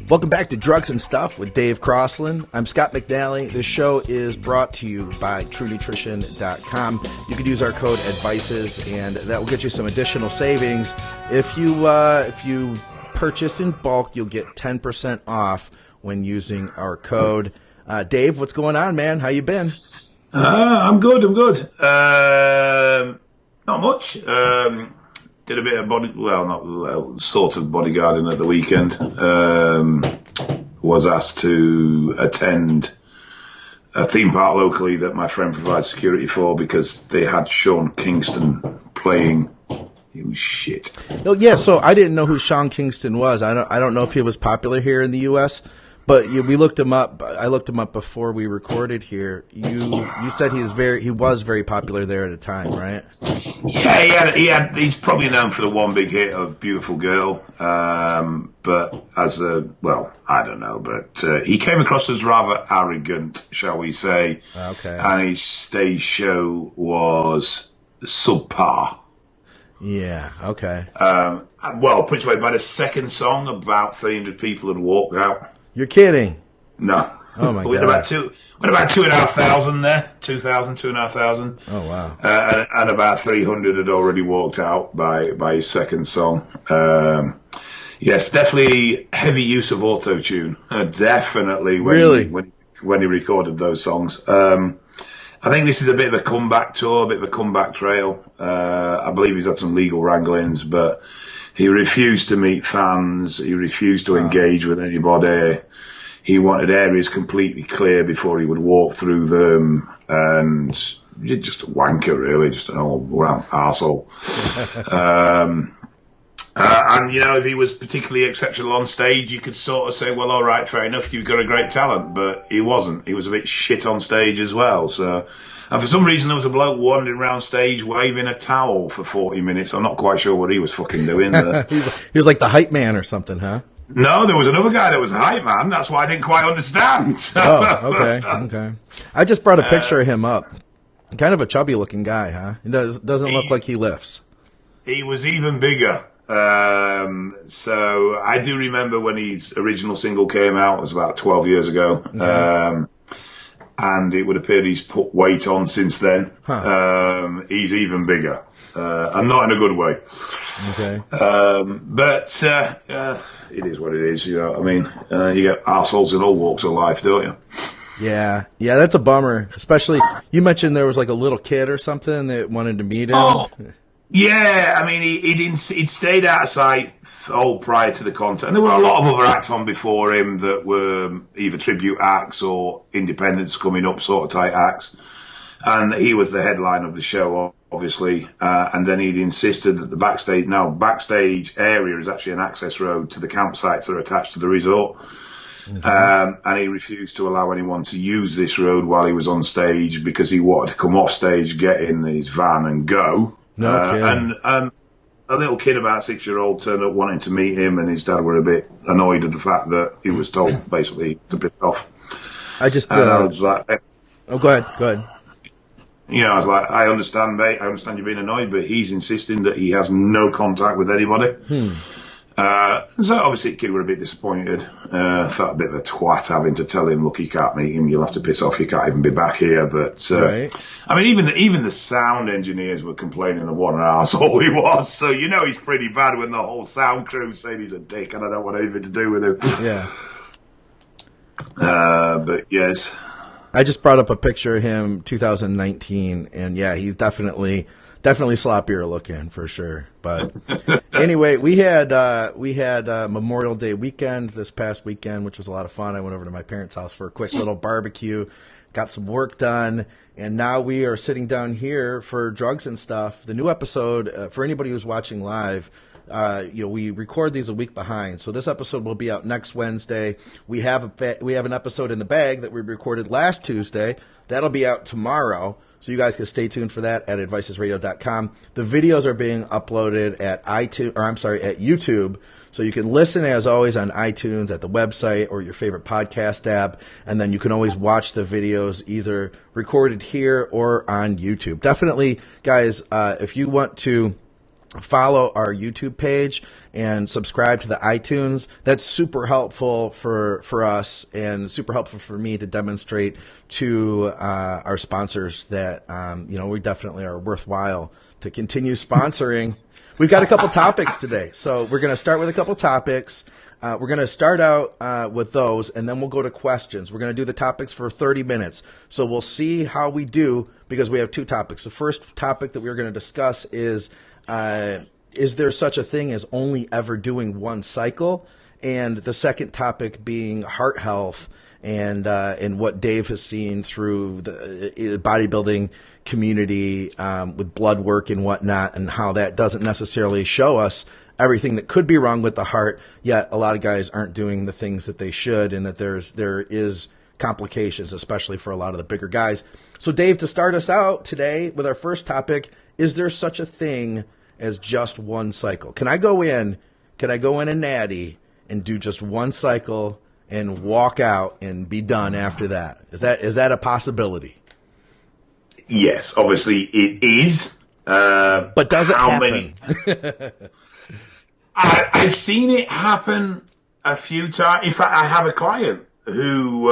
Welcome back to Drugs and Stuff with Dave Crossland. I'm Scott McNally. This show is brought to you by TrueNutrition.com. You can use our code ADVICES, and that will get you some additional savings. If you purchase in bulk, you'll get 10% off when using our code. Dave, what's going on, man? How you been? I'm good. Not much. Did a bit of sort of bodyguarding at the weekend. Was asked to attend a theme park locally that my friend provides security for because they had Sean Kingston playing. He was shit. Oh yeah, so I didn't know who Sean Kingston was. I don't know if he was popular here in the U.S., but we looked him up. I looked him up before we recorded here. You said he was very popular there at the time, right? Yeah, he's probably known for the one big hit of "Beautiful Girl," but I don't know. But he came across as rather arrogant, shall we say? Okay. And his stage show was subpar. Yeah. Okay. Pretty much by the second song, about 300 people had walked out. You're kidding? No. Oh my God. We had about 2,500 there. 2,500. Oh wow. And about 300 had already walked out by his second song. Yes, definitely heavy use of auto-tune. Definitely when he recorded those songs. I think this is a bit of a comeback tour, a bit of a comeback trail. I believe he's had some legal wranglings, but he refused to meet fans. He refused to engage with anybody. He wanted areas completely clear before he would walk through them. And just a wanker, really, just an all-round arsehole. And, if he was particularly exceptional on stage, you could sort of say, well, all right, fair enough, you've got a great talent. But he wasn't. He was a bit shit on stage as well. And for some reason, there was a bloke wandering around stage waving a towel for 40 minutes. I'm not quite sure what he was fucking doing. He was like the hype man or something, huh? No, there was another guy that was a hype man. That's why I didn't quite understand. Oh, okay. I just brought a picture of him up. Kind of a chubby-looking guy, huh? He doesn't look like he lifts. He was even bigger. So I do remember when his original single came out. It was about 12 years ago. Okay. And it would appear he's put weight on since then. Huh. He's even bigger. And not in a good way. Okay. But it is what it is, you know what I mean? You get arseholes in all walks of life, don't you? Yeah, that's a bummer. Especially, you mentioned there was like a little kid or something that wanted to meet him. Oh. Yeah, I mean, he'd stayed out of sight prior to the concert. And there were a lot of other acts on before him that were either tribute acts or independents coming up sort of type acts. And he was the headline of the show, obviously. And then he'd insisted that the backstage area is actually an access road to the campsites that are attached to the resort. Mm-hmm. And he refused to allow anyone to use this road while he was on stage because he wanted to come off stage, get in his van and go. And a little kid, about 6-year-old, turned up wanting to meet him, and his dad were a bit annoyed at the fact that he was told basically to piss off. I was like, oh, go ahead. I was like, I understand, mate. I understand you being annoyed, but he's insisting that he has no contact with anybody. So obviously the kid were a bit disappointed. Felt a bit of a twat having to tell him, look, you can't meet him, you'll have to piss off, you can't even be back here. But right. I mean, even the sound engineers were complaining of what an arsehole he was. So he's pretty bad when the whole sound crew saying he's a dick and I don't want anything to do with him. Yeah. But yes. I just brought up a picture of him 2019, and yeah, he's definitely sloppier looking for sure. But anyway, we had Memorial Day weekend this past weekend, which was a lot of fun. I went over to my parents' house for a quick little barbecue, got some work done, and now we are sitting down here for Drugs and Stuff. The new episode, for anybody who's watching live, we record these a week behind, so this episode will be out next Wednesday. We have an episode in the bag that we recorded last Tuesday. That'll be out tomorrow. So you guys can stay tuned for that at advicesradio.com. The videos are being uploaded at YouTube. So you can listen, as always, on iTunes, at the website, or your favorite podcast app. And then you can always watch the videos either recorded here or on YouTube. Definitely, guys, if you want to follow our YouTube page and subscribe to the iTunes. That's super helpful for us and super helpful for me to demonstrate to our sponsors that, we definitely are worthwhile to continue sponsoring. We've got a couple topics today. So we're going to start with a couple topics. We're going to start out with those, and then we'll go to questions. We're going to do the topics for 30 minutes. So we'll see how we do because we have two topics. The first topic that we're going to discuss is there such a thing as only ever doing one cycle? And the second topic being heart health and what Dave has seen through the bodybuilding community with blood work and whatnot, and how that doesn't necessarily show us everything that could be wrong with the heart, yet a lot of guys aren't doing the things that they should, and that there is complications, especially for a lot of the bigger guys. So Dave, to start us out today with our first topic, is there such a thing as just one cycle? Can I go in a natty and do just one cycle and walk out and be done after that? Is that a possibility? Yes, obviously it is. But does it happen? I've seen it happen a few times. In fact, I have a client who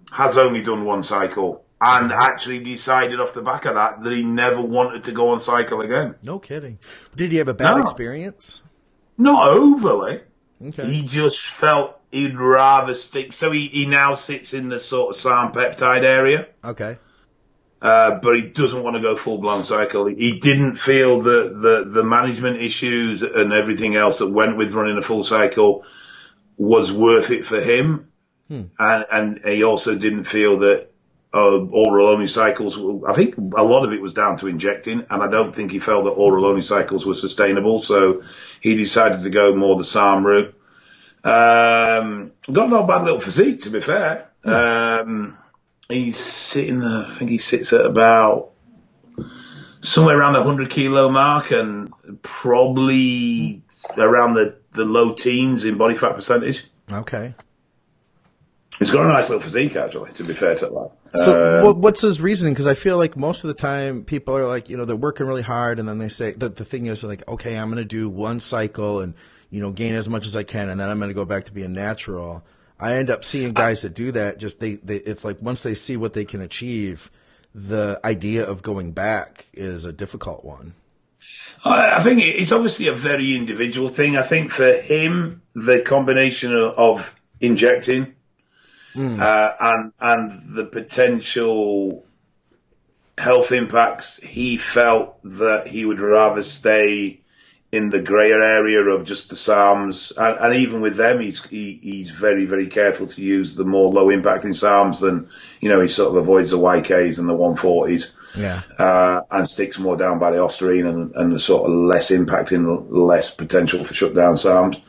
has only done one cycle and actually decided off the back of that he never wanted to go on cycle again. No kidding. Did he have a bad experience? Not overly. Okay. He just felt he'd rather stick. So he now sits in the sort of SARM peptide area. Okay. But he doesn't want to go full-blown cycle. He didn't feel that the management issues and everything else that went with running a full cycle was worth it for him. And he also didn't feel that oral-only cycles, I think a lot of it was down to injecting, and I don't think he felt that oral-only cycles were sustainable, so he decided to go more the SARM route. Got no bad little physique, to be fair. He's sitting there, I think he sits at about somewhere around the 100 kilo mark and probably around the low teens in body fat percentage. Okay. He's got a nice little physique, actually, to be fair to that. So what's his reasoning? Because I feel like most of the time people are like, they're working really hard, and then they say that the thing is like, okay, I'm going to do one cycle and, gain as much as I can, and then I'm going to go back to being natural. I end up seeing guys that do that. Just it's like once they see what they can achieve, the idea of going back is a difficult one. I think it's obviously a very individual thing. I think for him, the combination of injecting and the potential health impacts, he felt that he would rather stay in the grayer area of just the SARMs, and even with them, he's very, very careful to use the more low impacting SARMs than, he sort of avoids the YKs and the 140s. Yeah. And sticks more down by the Osterine and the sort of less impacting, less potential for shutdown SARMs.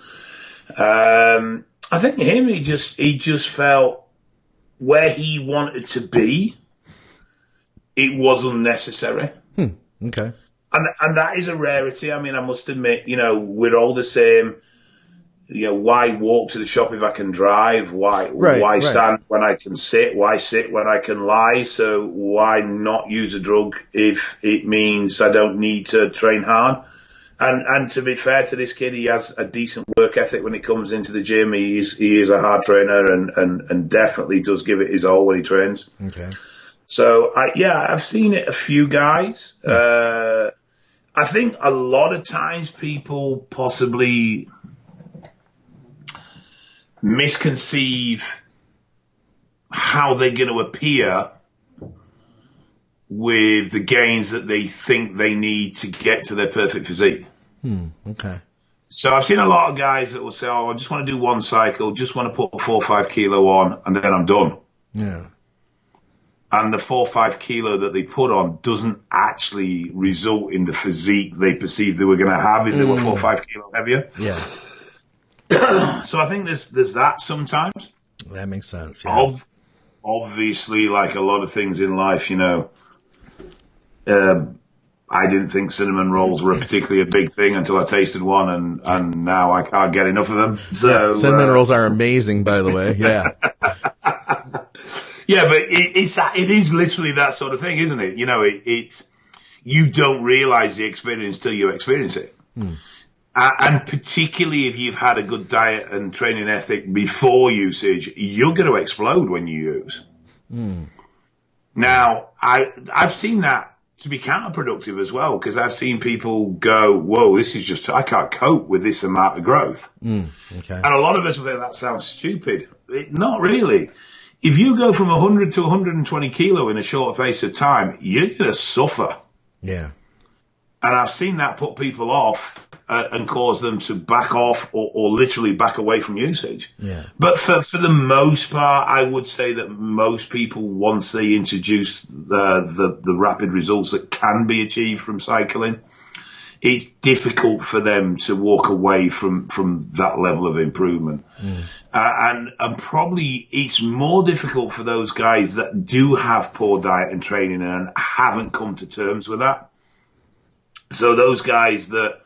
I think he just felt where he wanted to be, it was unnecessary. Okay. And that is a rarity. I mean, I must admit, we're all the same. Why walk to the shop if I can drive? Why stand when I can sit? Why sit when I can lie? So why not use a drug if it means I don't need to train hard? And to be fair to this kid, he has a decent work ethic when it comes into the gym. He is a hard trainer and definitely does give it his all when he trains. Okay. So I've seen it a few guys. I think a lot of times people possibly misconceive how they're going to appear with the gains that they think they need to get to their perfect physique. Okay. So I've seen a lot of guys that will say, I just want to do one cycle, just want to put 4 or 5 kilo on, and then I'm done. Yeah. And the 4 or 5 kilo that they put on doesn't actually result in the physique they perceived they were going to have if they were 4 or 5 kilo heavier. Yeah. So I think there's that sometimes. That makes sense. Yeah. Obviously, like a lot of things in life, I didn't think cinnamon rolls were particularly a big thing until I tasted one, and now I can't get enough of them. So cinnamon rolls are amazing, by the way. Yeah. Yeah, but it is literally that sort of thing, isn't it? you don't realize the experience till you experience it. And particularly if you've had a good diet and training ethic before usage, you're going to explode when you use. Now, I've seen that to be counterproductive as well, because I've seen people go, whoa, this is just, I can't cope with this amount of growth. Okay. And a lot of us will think that sounds stupid. Not really. If you go from 100 to 120 kilo in a short space of time, you're going to suffer. Yeah. And I've seen that put people off and cause them to back off or literally back away from usage. Yeah. But for the most part, I would say that most people, once they introduce the rapid results that can be achieved from cycling, it's difficult for them to walk away from that level of improvement. And probably it's more difficult for those guys that do have poor diet and training and haven't come to terms with that. So those guys that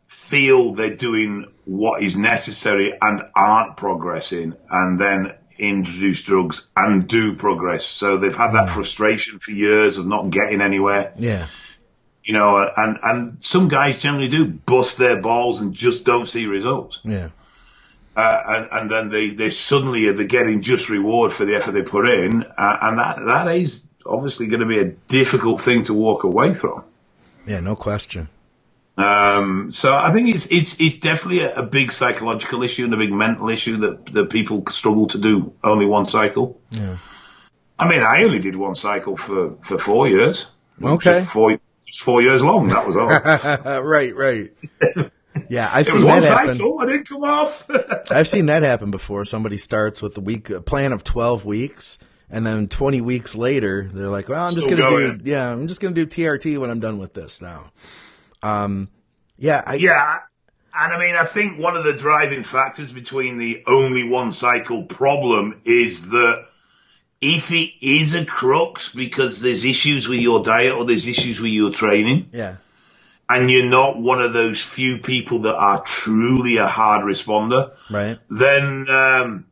feel they're doing what is necessary and aren't progressing, and then introduce drugs and do progress. So they've had that frustration for years of not getting anywhere. Yeah. You know, and some guys generally do bust their balls and just don't see results. Yeah. And then they suddenly are getting just reward for the effort they put in. And that is obviously going to be a difficult thing to walk away from. Yeah, no question. So I think it's definitely a big psychological issue and a big mental issue that people struggle to do only one cycle. Yeah. I mean, I only did one cycle for 4 years. Okay. Just 4 years long. That was all. Right. Yeah, I've It seen was that one happen. cycle. I didn't come off. I've seen that happen before. Somebody starts with a plan of 12 weeks, and then 20 weeks later, they're like, well, I'm just going to do TRT when I'm done with this now. Yeah. And I mean, I think one of the driving factors between the only one cycle problem is that if it is a crux because there's issues with your diet or there's issues with your training, and you're not one of those few people that are truly a hard responder, right, then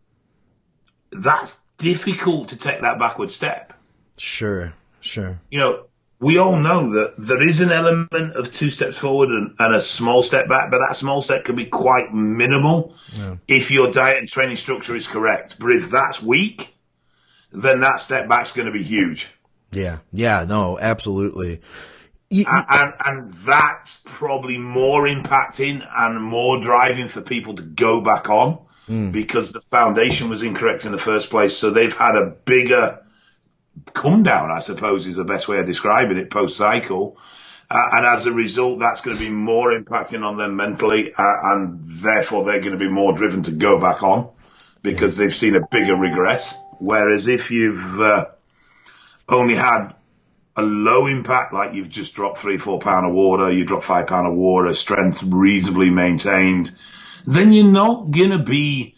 that's difficult to take that backward step. Sure. You know, we all know that there is an element of 2 steps forward and a small step back, but that small step can be quite minimal if your diet and training structure is correct. But if that's weak, then that step back's going to be huge. Yeah, no, absolutely. And that's probably more impacting and more driving for people to go back on because the foundation was incorrect in the first place. So they've had a bigger come down, I suppose, is the best way of describing it, post-cycle. And as a result, that's going to be more impacting on them mentally, and therefore they're going to be more driven to go back on because they've seen a bigger regress. Whereas if you've only had a low impact, like you've just dropped 3-4 pound of water, you drop 5 pound of water, strength reasonably maintained, then you're not going to be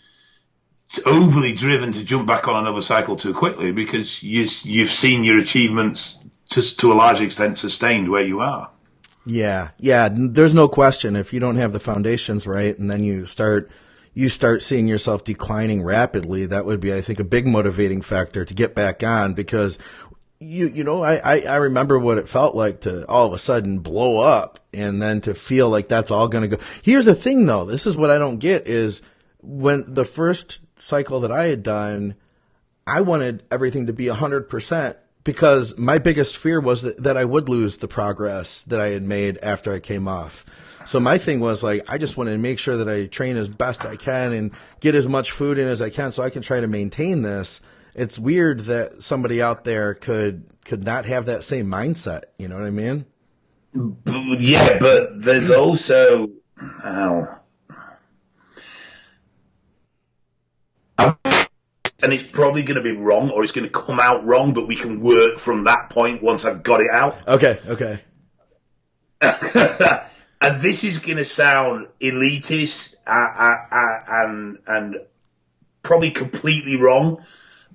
overly driven to jump back on another cycle too quickly because you've seen your achievements to a large extent sustained where you are. Yeah. There's no question if you don't have the foundations right, and then you start seeing yourself declining rapidly, that would be, I think, a big motivating factor to get back on because I remember what it felt like to all of a sudden blow up and then to feel like that's all going to go. Here's the thing though. This is what I don't get is when the first cycle that I had done, I wanted everything to be 100% because my biggest fear was that I would lose the progress that I had made after I came off. So my thing was like, I just wanted to make sure that I train as best I can and get as much food in as I can so I can try to maintain this. It's weird that somebody out there could not have that same mindset. You know what I mean? Yeah, but there's also, and it's probably going to be wrong or it's going to come out wrong, but we can work from that point once I've got it out. Okay. And this is going to sound elitist and probably completely wrong,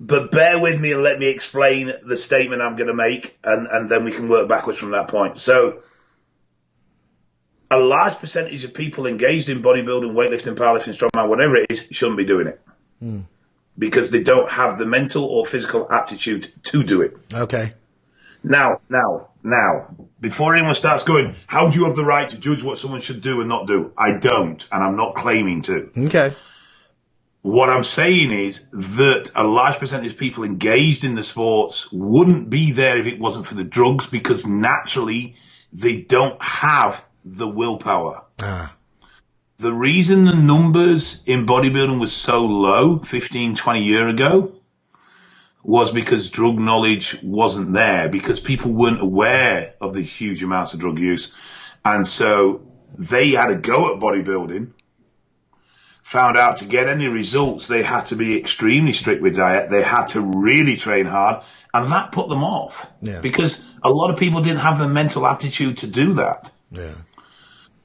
but bear with me and let me explain the statement I'm going to make, and then we can work backwards from that point. So a large percentage of people engaged in bodybuilding, weightlifting, powerlifting, strongman, whatever it is, shouldn't be doing it because they don't have the mental or physical aptitude to do it. Okay. Now, before anyone starts going, how do you have the right to judge what someone should do and not do? I don't, and I'm not claiming to. Okay. What I'm saying is that a large percentage of people engaged in the sports wouldn't be there if it wasn't for the drugs, because naturally they don't have the willpower. The reason the numbers in bodybuilding was so low 15, 20 years ago was because drug knowledge wasn't there, because people weren't aware of the huge amounts of drug use. And so they had a go at bodybuilding, found out to get any results, they had to be extremely strict with diet. They had to really train hard, and that put them off because a lot of people didn't have the mental aptitude to do that. Yeah.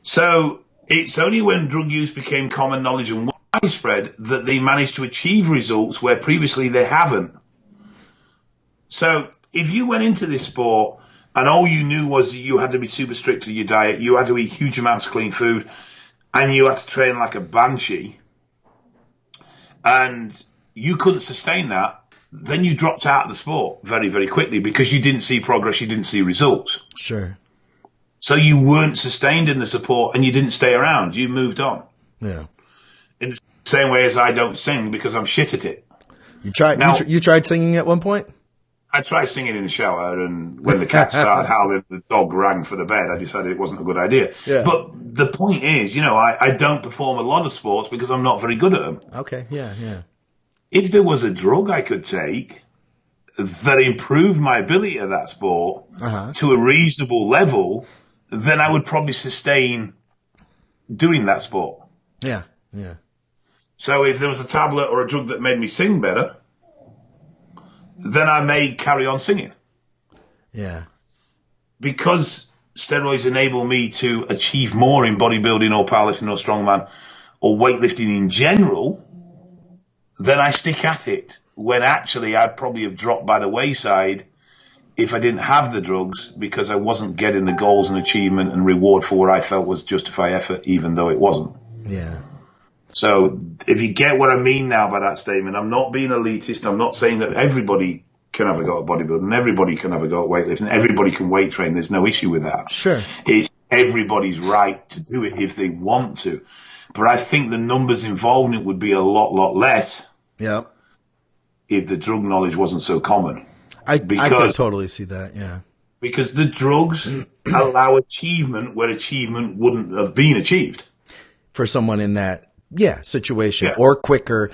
So it's only when drug use became common knowledge and widespread that they managed to achieve results where previously they haven't. So if you went into this sport and all you knew was that you had to be super strict with your diet, you had to eat huge amounts of clean food, and you had to train like a banshee, and you couldn't sustain that, then you dropped out of the sport very, very quickly because you didn't see progress, you didn't see results. Sure. So you weren't sustained in the sport and you didn't stay around. You moved on. Yeah. In the same way as I don't sing because I'm shit at it. You tried singing at one point? I tried singing in the shower, and when the cat started howling, the dog rang for the bed. I decided it wasn't a good idea. Yeah. But the point is, I don't perform a lot of sports because I'm not very good at them. Okay, yeah. If there was a drug I could take that improved my ability at that sport to a reasonable level, then I would probably sustain doing that sport. Yeah. So if there was a tablet or a drug that made me sing better, then I may carry on singing. Yeah. Because steroids enable me to achieve more in bodybuilding or powerlifting or strongman or weightlifting in general, then I stick at it, when actually I'd probably have dropped by the wayside if I didn't have the drugs, because I wasn't getting the goals and achievement and reward for what I felt was justified effort, even though it wasn't. Yeah. So if you get what I mean now by that statement, I'm not being elitist. I'm not saying that everybody can have a go at bodybuilding, everybody can have a go at weightlifting, everybody can weight train. There's no issue with that. Sure. It's everybody's right to do it if they want to. But I think the numbers involved in it would be a lot less if the drug knowledge wasn't so common. I could totally see that, yeah. Because the drugs allow achievement where achievement wouldn't have been achieved. For someone in that situation or quicker.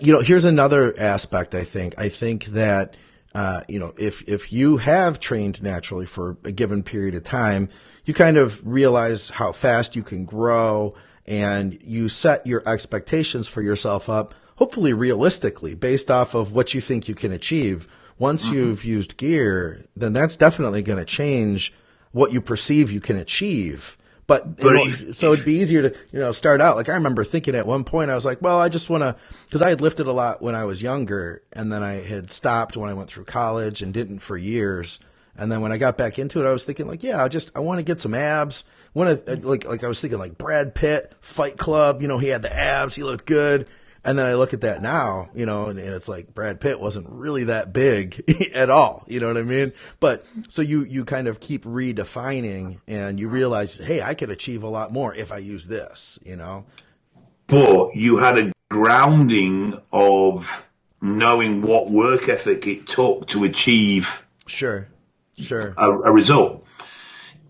Here's another aspect. I think that, if you have trained naturally for a given period of time, you kind of realize how fast you can grow, and you set your expectations for yourself up, hopefully realistically, based off of what you think you can achieve. Once you've used gear, then that's definitely going to change what you perceive you can achieve. So it'd be easier to, start out. Like I remember thinking at one point, I was like, well, I just want to, because I had lifted a lot when I was younger, and then I had stopped when I went through college and didn't for years. And then when I got back into it, I was thinking like, I want to get some abs. I was thinking like Brad Pitt, Fight Club, he had the abs, he looked good. And then I look at that now, and it's like Brad Pitt wasn't really that big at all. You know what I mean? But so you kind of keep redefining, and you realize, hey, I could achieve a lot more if I use this, But you had a grounding of knowing what work ethic it took to achieve Sure. a result.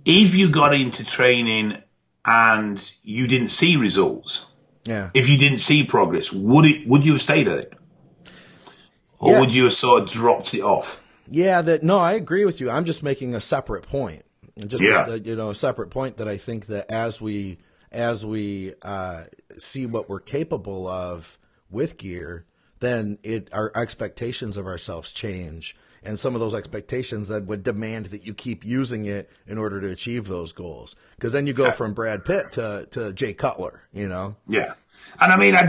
If you got into training and you didn't see results, if you didn't see progress, would you have stayed at it? Or would you have sort of dropped it off? No, I agree with you. I'm just making a separate point. A separate point that I think that as we see what we're capable of with gear, then our expectations of ourselves change. And some of those expectations that would demand that you keep using it in order to achieve those goals. Because then you go from Brad Pitt to Jay Cutler, Yeah. And I mean, I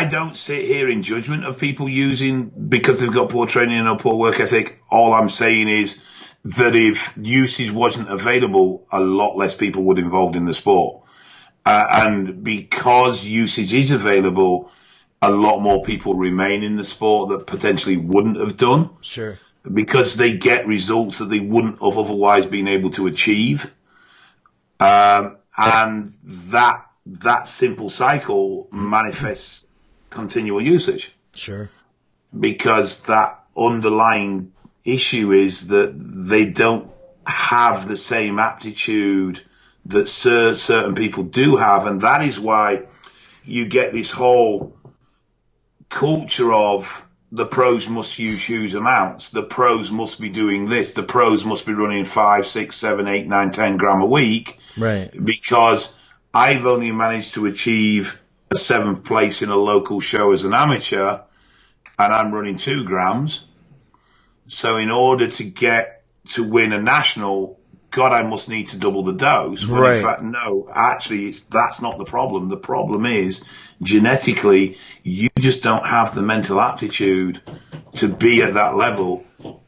don't sit here in judgment of people using because they've got poor training and a poor work ethic. All I'm saying is that if usage wasn't available, a lot less people would be involved in the sport. And because usage is available, a lot more people remain in the sport that potentially wouldn't have done. Sure. because they get results that they wouldn't have otherwise been able to achieve. And that simple cycle manifests continual usage. Sure. Because that underlying issue is that they don't have the same aptitude that certain people do have. And that is why you get this whole culture of the pros must use huge amounts. The pros must be doing this. The pros must be running 5, 6, 7, 8, 9, 10 gram a week. Right. Because I've only managed to achieve a 7th place in a local show as an amateur, and I'm running 2 grams. So in order to get to win a national, God, I must need to double the dose. But right. In fact, no, actually, that's not the problem. The problem is genetically, you just don't have the mental aptitude to be at that level.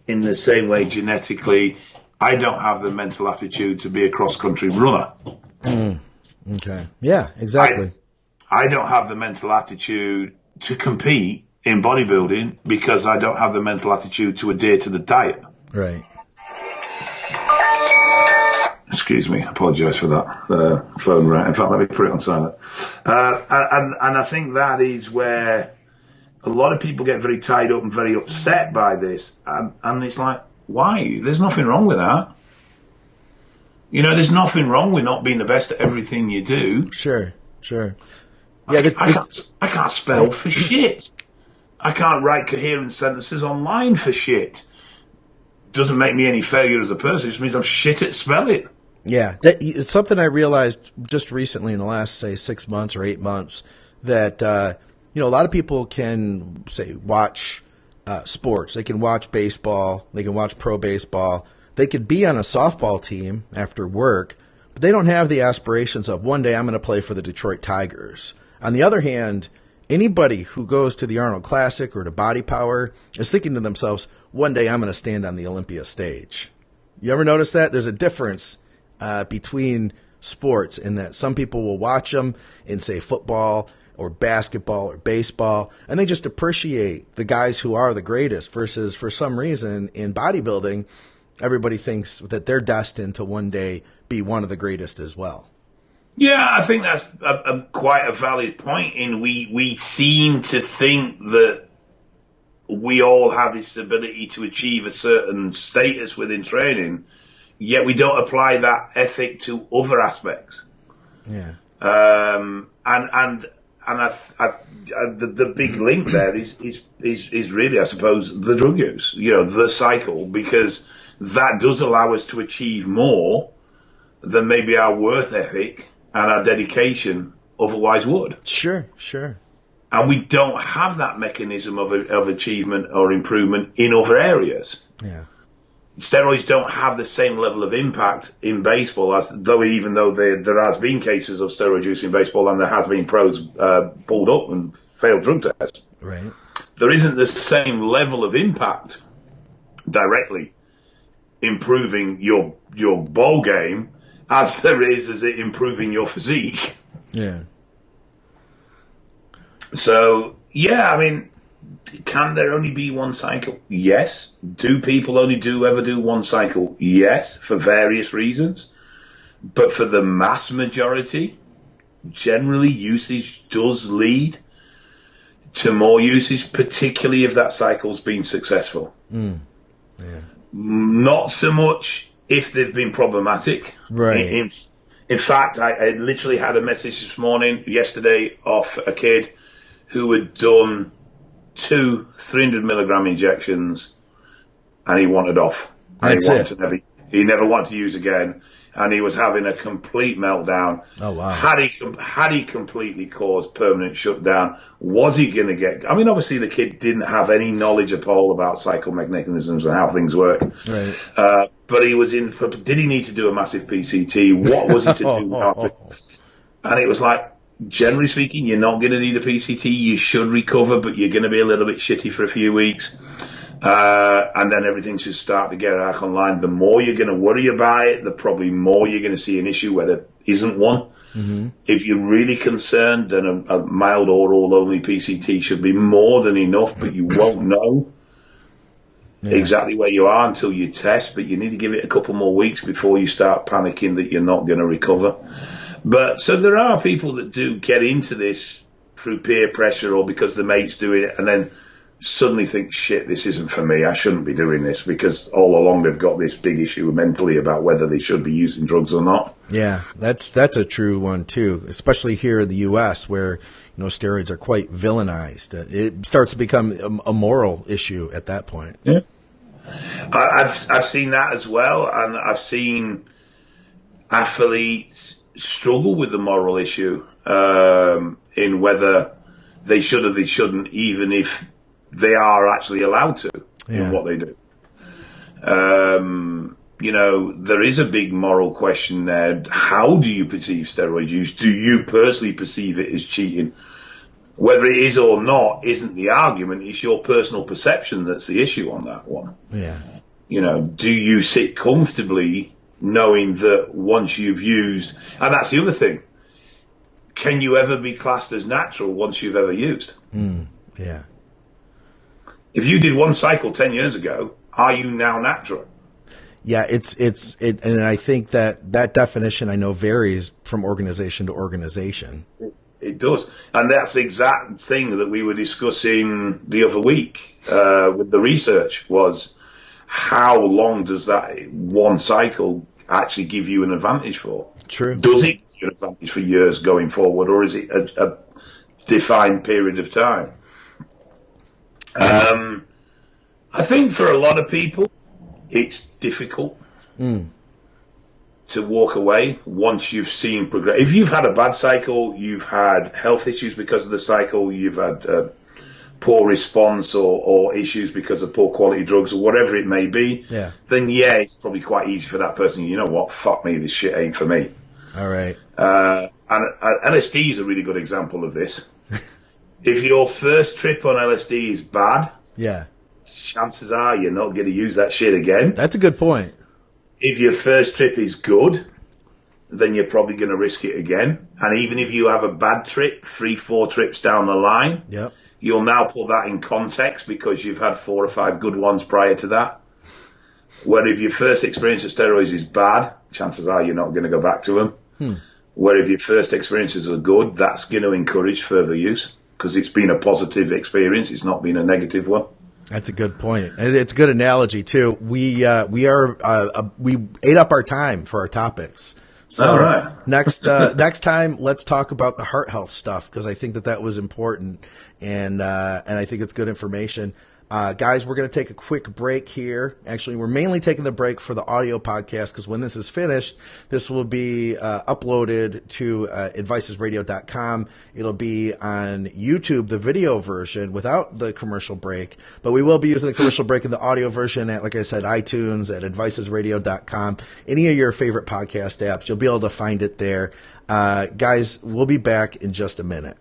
In the same way, genetically, I don't have the mental aptitude to be a cross-country runner. Okay. Yeah, exactly. I don't have the mental aptitude to compete in bodybuilding because I don't have the mental aptitude to adhere to the diet. Right. Excuse me, I apologise for that phone rang. In fact, let me put it on silent. And I think that is where a lot of people get very tied up and very upset by this. And it's like, why? There's nothing wrong with that. You know, there's nothing wrong with not being the best at everything you do. Sure. Yeah, I can't spell for shit. I can't write coherent sentences online for shit. Doesn't make me any failure as a person. It just means I'm shit at spelling. Yeah, it's something I realized just recently in the last, say, 6 months or 8 months that, a lot of people can, say, watch sports. They can watch baseball. They can watch pro baseball. They could be on a softball team after work, but they don't have the aspirations of one day I'm going to play for the Detroit Tigers. On the other hand, anybody who goes to the Arnold Classic or to Body Power is thinking to themselves, one day I'm going to stand on the Olympia stage. You ever notice that? There's a difference between sports in that some people will watch them in, say, football or basketball or baseball, and they just appreciate the guys who are the greatest versus for some reason in bodybuilding, everybody thinks that they're destined to one day be one of the greatest as well. Yeah, I think that's quite a valid point. We seem to think that we all have this ability to achieve a certain status within training, yet we don't apply that ethic to other aspects. Yeah. And the big link there is really, I suppose, the drug use. The cycle, because that does allow us to achieve more than maybe our worth ethic and our dedication otherwise would. Sure. And we don't have that mechanism of achievement or improvement in other areas. Yeah. Steroids don't have the same level of impact in baseball, even though there has been cases of steroid use in baseball and there has been pros pulled up and failed drug tests. Right. There isn't the same level of impact directly improving your ball game as there is it improving your physique. Yeah. So, yeah, I mean, can there only be one cycle? Yes. Do people only ever do one cycle? Yes, for various reasons. But for the mass majority, generally usage does lead to more usage, particularly if that cycle's been successful. Yeah. Not so much if they've been problematic. Right. In fact, I literally had a message yesterday off a kid who had done 2 300 milligram injections and he wanted off. That's it. He never wanted to use again, and he was having a complete meltdown. Oh, wow. Had he completely caused permanent shutdown, was he going to get... I mean, obviously the kid didn't have any knowledge at all about cycle mechanisms and how things work. Right. But he was in... Did he need to do a massive PCT? What was he to do? And it was like, generally speaking, you're not going to need a PCT. You should recover, but you're going to be a little bit shitty for a few weeks. And then everything should start to get back online. The more you're going to worry about it, the probably more you're going to see an issue where there isn't one. Mm-hmm. If you're really concerned, then a mild oral only PCT should be more than enough, but you won't know exactly where you are until you test, but you need to give it a couple more weeks before you start panicking that you're not going to recover. But so there are people that do get into this through peer pressure or because the mate's doing it and then suddenly think, shit, this isn't for me. I shouldn't be doing this, because all along they've got this big issue mentally about whether they should be using drugs or not. Yeah, that's a true one too, especially here in the U.S. where, steroids are quite villainized. It starts to become a moral issue at that point. Yeah. I've seen that as well, and I've seen athletes struggle with the moral issue in whether they should or they shouldn't, even if they are actually allowed to in what they do. There is a big moral question there. How do you perceive steroid use? Do you personally perceive it as cheating? Whether it is or not isn't the argument. It's your personal perception that's the issue on that one. Yeah. Do you sit comfortably knowing that once you've used, and that's the other thing, can you ever be classed as natural once you've ever used? Yeah. If you did one cycle 10 years ago, are you now natural? Yeah, and I think that definition I know varies from organization to organization. It does. And that's the exact thing that we were discussing the other week with the research, was how long does that one cycle actually give you an advantage for? True. Does it give you an advantage for years going forward, or is it a defined period of time? I think for a lot of people, it's difficult to walk away once you've seen progress. If you've had a bad cycle, you've had health issues because of the cycle, you've had poor response or issues because of poor quality drugs or whatever it may be, then it's probably quite easy for that person. You know what? Fuck me, this shit ain't for me. All right. And LSD is a really good example of this. If your first trip on LSD is bad, chances are you're not going to use that shit again. That's a good point. If your first trip is good, then you're probably going to risk it again. And even if you have a bad trip, 3-4 trips down the line, you'll now put that in context because you've had 4 or 5 good ones prior to that. Where if your first experience of steroids is bad, chances are you're not going to go back to them. Where if your first experiences are good, that's going to encourage further use because it's been a positive experience. It's not been a negative one. That's a good point. It's a good analogy too. We ate up our time for our topics. So all right. next time, let's talk about the heart health stuff because I think that was important and I think it's good information. Guys, we're going to take a quick break here. Actually, we're mainly taking the break for the audio podcast because when this is finished, this will be uploaded to advicesradio.com. It'll be on YouTube, the video version without the commercial break, but we will be using the commercial break in the audio version at, like I said, iTunes, at advicesradio.com, any of your favorite podcast apps. You'll be able to find it there. Guys, we'll be back in just a minute.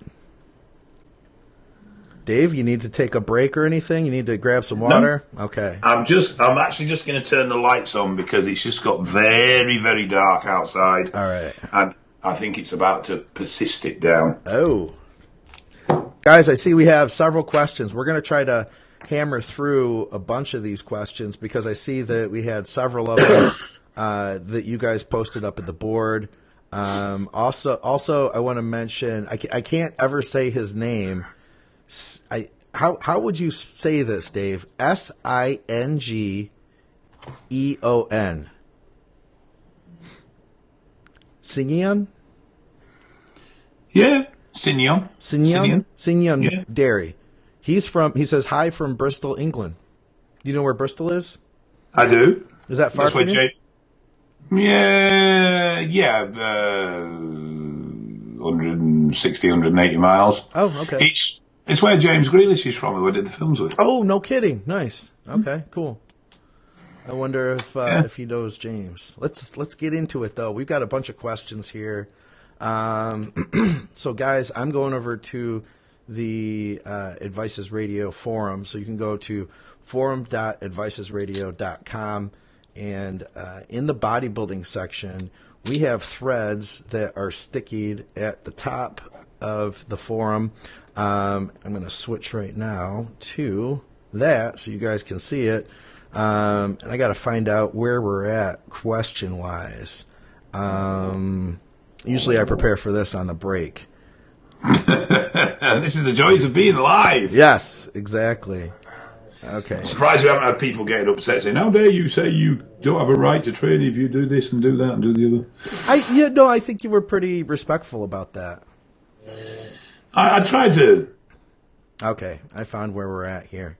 Dave, you need to take a break or anything? You need to grab some water? No. Okay. I'm actually just going to turn the lights on because it's just got very, very dark outside. All right. And I think it's about to persist it down. Oh. Guys, I see we have several questions. We're going to try to hammer through a bunch of these questions because I see that we had several of them that you guys posted up at the board. Also, I want to mention, I can't ever say his name. How would you say this, Dave? Singeon. Singeon? Yeah, Singeon. Yeah. Dairy. He says hi from Bristol, England. Do you know where Bristol is? I do. Is that far from you? Yeah, 160, 180 miles. Oh, okay. It's where James Grealish is from, who I did the films with. Oh, no kidding. Nice. Okay, cool. I wonder if he knows James. Let's get into it, though. We've got a bunch of questions here. So, guys, I'm going over to the Advices Radio forum. So you can go to forum.advicesradio.com. And in the bodybuilding section, we have threads that are stickied at the top of the forum. I'm going to switch right now to that so you guys can see it. And I got to find out where we're at question-wise. Usually I prepare for this on the break. This is the joys of being alive. Yes, exactly. Okay. I'm surprised we haven't had people getting upset saying, how dare you say you don't have a right to train if you do this and do that and do the other. I think you were pretty respectful about that. I tried to. Okay, I found where we're at here.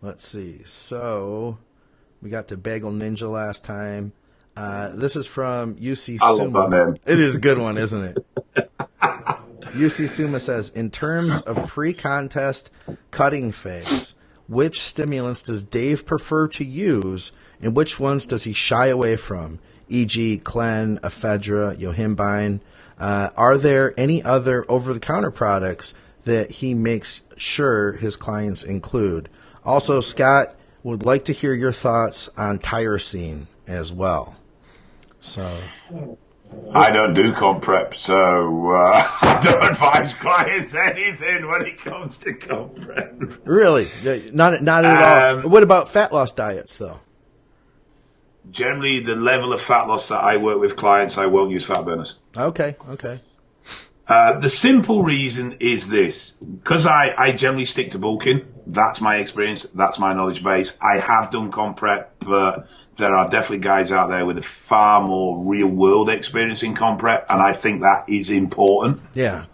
Let's see. So we got to Bagel Ninja last time. This is from UC Suma. I love that name. It is a good one, isn't it? UC Suma says, in terms of pre-contest cutting phase, which stimulants does Dave prefer to use, and which ones does he shy away from? E.g., Clen, ephedra, yohimbine. Are there any other over-the-counter products that he makes sure his clients include? Also, Scott would like to hear your thoughts on tyrosine as well. So, I don't do comp prep, so I don't advise clients anything when it comes to comp prep. Really? Not at all. What about fat loss diets, though? Generally, the level of fat loss that I work with clients, I won't use fat burners. Okay. The simple reason is this. Because I generally stick to bulking, that's my experience, that's my knowledge base. I have done comp prep, but there are definitely guys out there with a far more real-world experience in comp prep, and I think that is important. Yeah.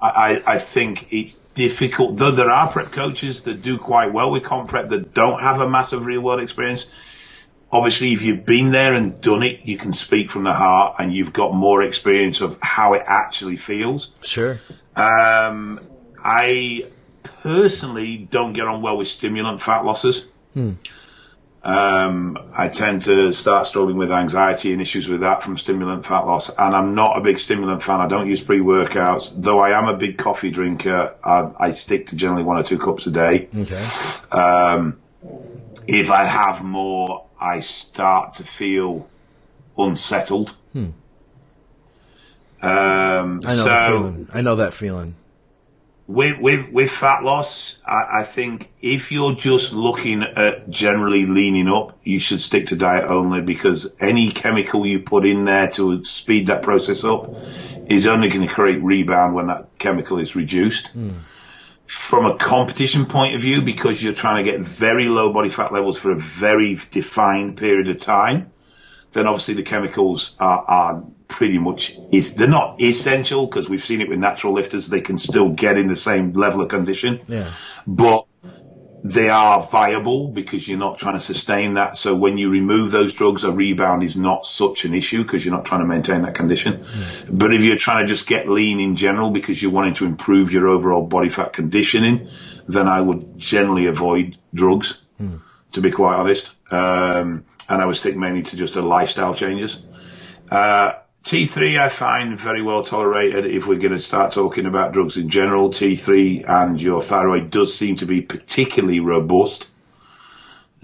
I think it's difficult, though there are prep coaches that do quite well with comp prep that don't have a massive real-world experience. Obviously, if you've been there and done it, you can speak from the heart and you've got more experience of how it actually feels. Sure. I personally don't get on well with stimulant fat losses. I tend to start struggling with anxiety and issues with that from stimulant fat loss. And I'm not a big stimulant fan. I don't use pre-workouts. Though I am a big coffee drinker, I stick to generally 1 or 2 cups a day. Okay. If I have more, I start to feel unsettled. I know that feeling. With fat loss, I think if you're just looking at generally leaning up, you should stick to diet only, because any chemical you put in there to speed that process up is only going to create rebound when that chemical is reduced. From a competition point of view, because you're trying to get very low body fat levels for a very defined period of time, then obviously the chemicals are pretty much, they're not essential, because we've seen it with natural lifters, they can still get in the same level of condition. Yeah. But they are viable because you're not trying to sustain that. So when you remove those drugs, a rebound is not such an issue because you're not trying to maintain that condition. But if you're trying to just get lean in general because you're wanting to improve your overall body fat conditioning, then I would generally avoid drugs, to be quite honest. And I would stick mainly to just a lifestyle changes. T3 I find very well tolerated if we're going to start talking about drugs in general. T3 and your thyroid does seem to be particularly robust.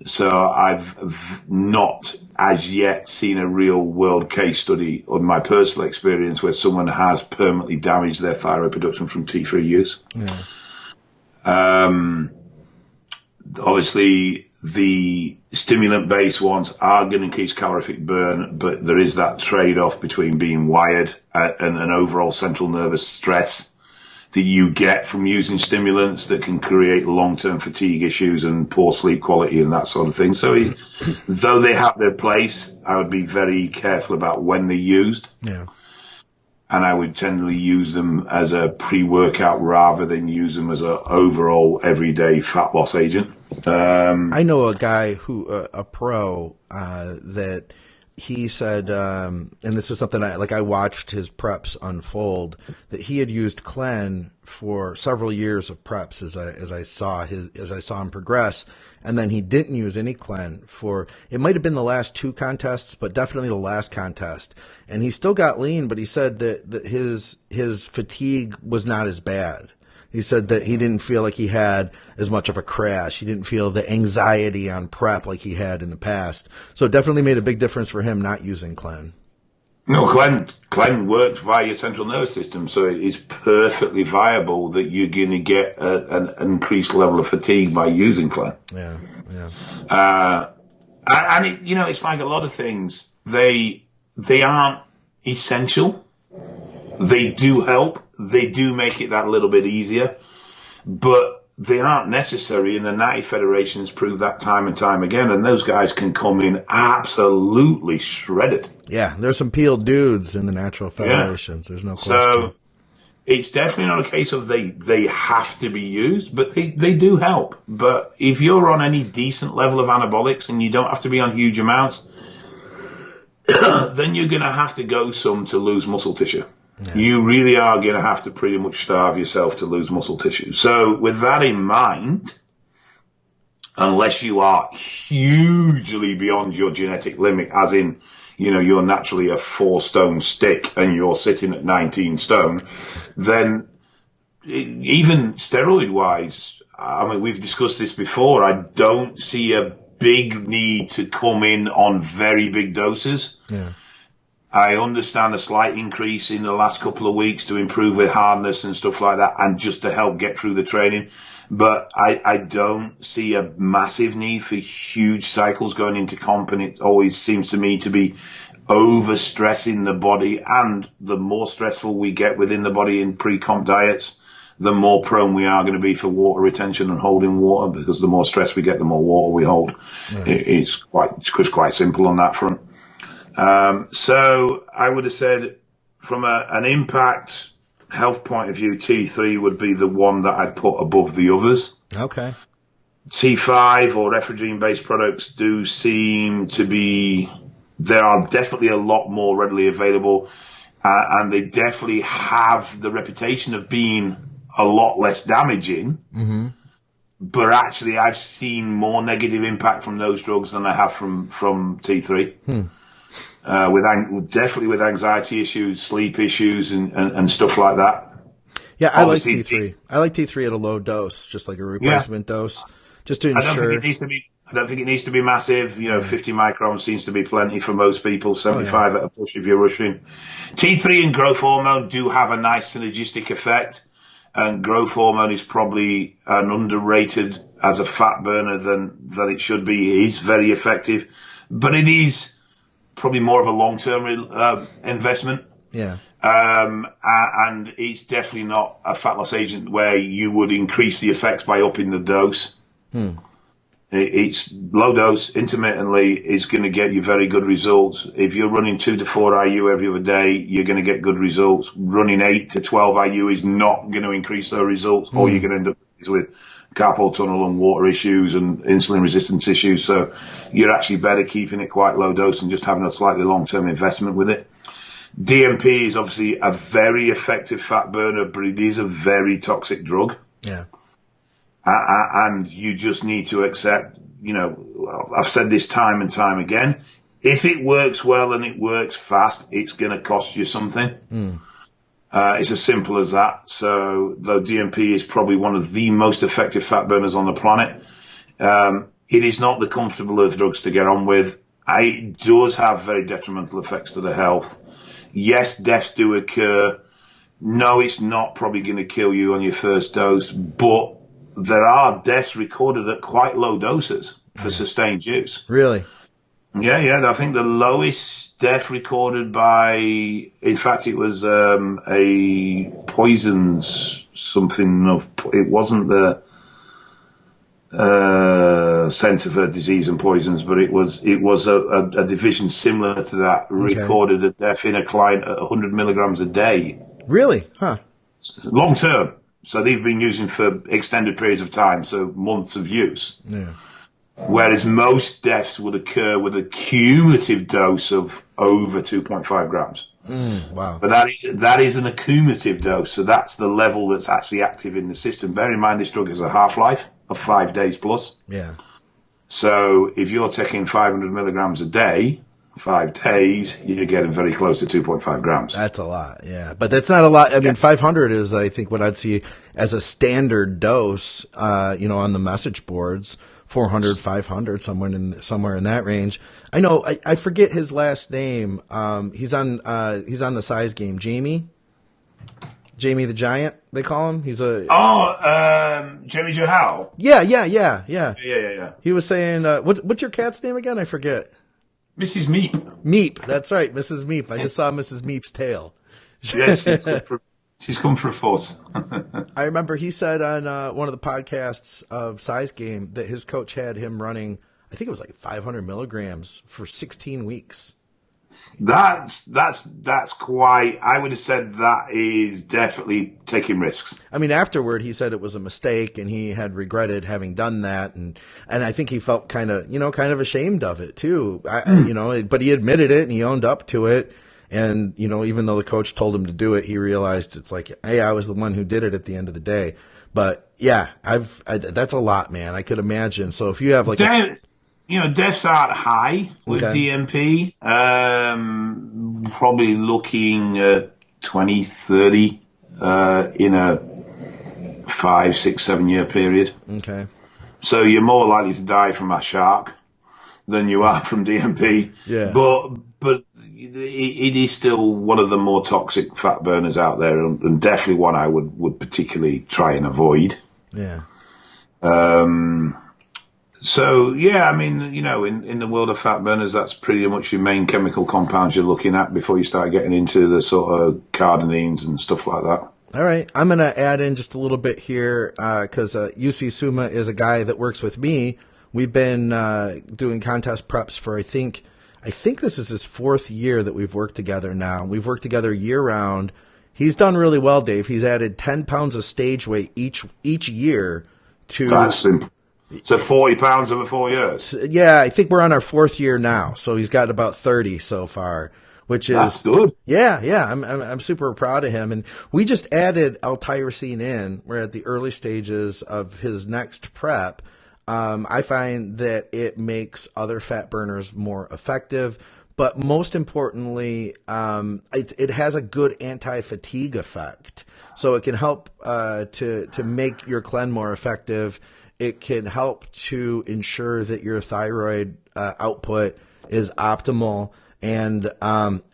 So I've not as yet seen a real world case study on my personal experience where someone has permanently damaged their thyroid production from T3 use. Obviously, the stimulant-based ones are going to increase calorific burn, but there is that trade-off between being wired and an overall central nervous stress that you get from using stimulants that can create long-term fatigue issues and poor sleep quality and that sort of thing. So though they have their place, I would be very careful about when they're used. Yeah. And I would generally use them as a pre-workout rather than use them as an overall everyday fat loss agent. I know a guy who, a pro, that he said, and this is something I watched his preps unfold, that he had used Clen for several years of preps as I saw him progress, and then he didn't use any Clen for, it might have been the last 2 contests, but definitely the last contest, and he still got lean, but he said that his fatigue was not as bad. He said that he didn't feel like he had as much of a crash. He didn't feel the anxiety on prep like he had in the past. So it definitely made a big difference for him not using Clen. No, Clen works via your central nervous system, so it is perfectly viable that you're going to get an increased level of fatigue by using Clen. Yeah, yeah. And it's like a lot of things. They aren't essential. They do help. They do make it that little bit easier, but they aren't necessary, and the Natty Federation's proved that time and time again, and those guys can come in absolutely shredded. Yeah, there's some peeled dudes in the natural federations. Yeah. There's no question. So it's definitely not a case of they have to be used, but they do help. But if you're on any decent level of anabolics, and you don't have to be on huge amounts, then you're going to have to go some to lose muscle tissue. Yeah. You really are going to have to pretty much starve yourself to lose muscle tissue. So with that in mind, unless you are hugely beyond your genetic limit, as in, you're naturally a 4-stone stick and you're sitting at 19 stone, then even steroid-wise, I mean, we've discussed this before, I don't see a big need to come in on very big doses. Yeah. I understand a slight increase in the last couple of weeks to improve with hardness and stuff like that, and just to help get through the training. But I don't see a massive need for huge cycles going into comp, and it always seems to me to be overstressing the body. And the more stressful we get within the body in pre-comp diets, the more prone we are going to be for water retention and holding water, because the more stress we get, the more water we hold. Yeah. It's quite simple on that front. So I would have said from an impact health point of view, T3 would be the one that I'd put above the others. Okay. T5 or ephedrine-based products do seem to be, there are definitely a lot more readily available, and they definitely have the reputation of being a lot less damaging. Mm-hmm. But actually, I've seen more negative impact from those drugs than I have from T3. Definitely with anxiety issues, sleep issues, and stuff like that. Yeah, I like T3. I like T3 at a low dose, just like a replacement dose, just to ensure. I don't think it needs to be massive. 50 microns seems to be plenty for most people. 75 at a push if you're rushing. T3 and growth hormone do have a nice synergistic effect, and growth hormone is probably an underrated as a fat burner than it should be. It is very effective, but it is probably more of a long-term investment. Yeah. And it's definitely not a fat loss agent where you would increase the effects by upping the dose. It's low dose, intermittently, is going to get you very good results. If you're running 2 to 4 IU every other day, you're going to get good results. Running 8 to 12 IU is not going to increase those results, or you're going to end up with carpal tunnel and water issues and insulin resistance issues. So you're actually better keeping it quite low dose and just having a slightly long-term investment with it. DMP is obviously a very effective fat burner, but it is a very toxic drug. Yeah. And you just need to accept, I've said this time and time again, if it works well and it works fast, it's going to cost you something. It's as simple as that. So though DMP is probably one of the most effective fat burners on the planet, it is not the comfortable of drugs to get on with. It does have very detrimental effects to the health. Yes, deaths do occur. No, it's not probably going to kill you on your first dose, but there are deaths recorded at quite low doses for sustained use. Really? Yeah. I think the lowest death recorded by, in fact, it was a poisons something of. It wasn't the Centre for Disease and Poisons, but it was a division similar to that recorded a death in a client at 100 milligrams a day. Really? Huh. Long term. So they've been using for extended periods of time, so months of use. Yeah. Whereas most deaths would occur with a cumulative dose of over 2.5 grams. Wow. But that is an accumulative dose, so that's the level that's actually active in the system. Bear in mind this drug has a half-life of 5 days plus. Yeah. So if you're taking 500 milligrams a day, 5 days, you're getting very close to 2.5 grams. That's a lot, yeah. But that's not a lot. I mean, 500 is, I think, what I'd see as a standard dose, on the message boards 400, 500, somewhere in that range. I know, I forget his last name. He's on the size game. Jamie the Giant, they call him. He's Jamie Johal. Yeah. He was saying, what's your cat's name again? I forget. Mrs. Meep. Meep, that's right, Mrs. Meep. I just saw Mrs. Meep's tail. Yes, she's come for a fuss. I remember he said on one of the podcasts of Size Game that his coach had him running, I think it was like 500 milligrams for 16 weeks. That's quite, I would have said that is definitely taking risks. I mean, afterward, he said it was a mistake and he had regretted having done that. And I think he felt kind of ashamed of it too. But he admitted it and he owned up to it. And, even though the coach told him to do it, he realized it's like, hey, I was the one who did it at the end of the day. But yeah, that's a lot, man. I could imagine. So if you have like deaths aren't high with DMP. Probably looking at 20, 30 in a 5, 6, 7 year period. Okay. So you're more likely to die from a shark than you are from DMP. Yeah. But it is still one of the more toxic fat burners out there, and definitely one I would particularly try and avoid. Yeah. So, yeah, I mean, in the world of fat burners, that's pretty much your main chemical compounds you're looking at before you start getting into the sort of cardanines and stuff like that. All right. I'm going to add in just a little bit here because UC Suma is a guy that works with me. We've been doing contest preps for, I think this is his 4th year that we've worked together now. We've worked together year round. He's done really well, Dave. He's added 10 pounds of stage weight each year to... That's simple. So 40 pounds over 4 years. Yeah, I think we're on our 4th year now. So he's got about 30 so far, which is that's good. Yeah. I'm super proud of him. And we just added L Tyrosine in. We're at the early stages of his next prep. I find that it makes other fat burners more effective, but most importantly, it has a good anti-fatigue effect. So it can help to make your cleanse more effective. It can help to ensure that your thyroid output is optimal, and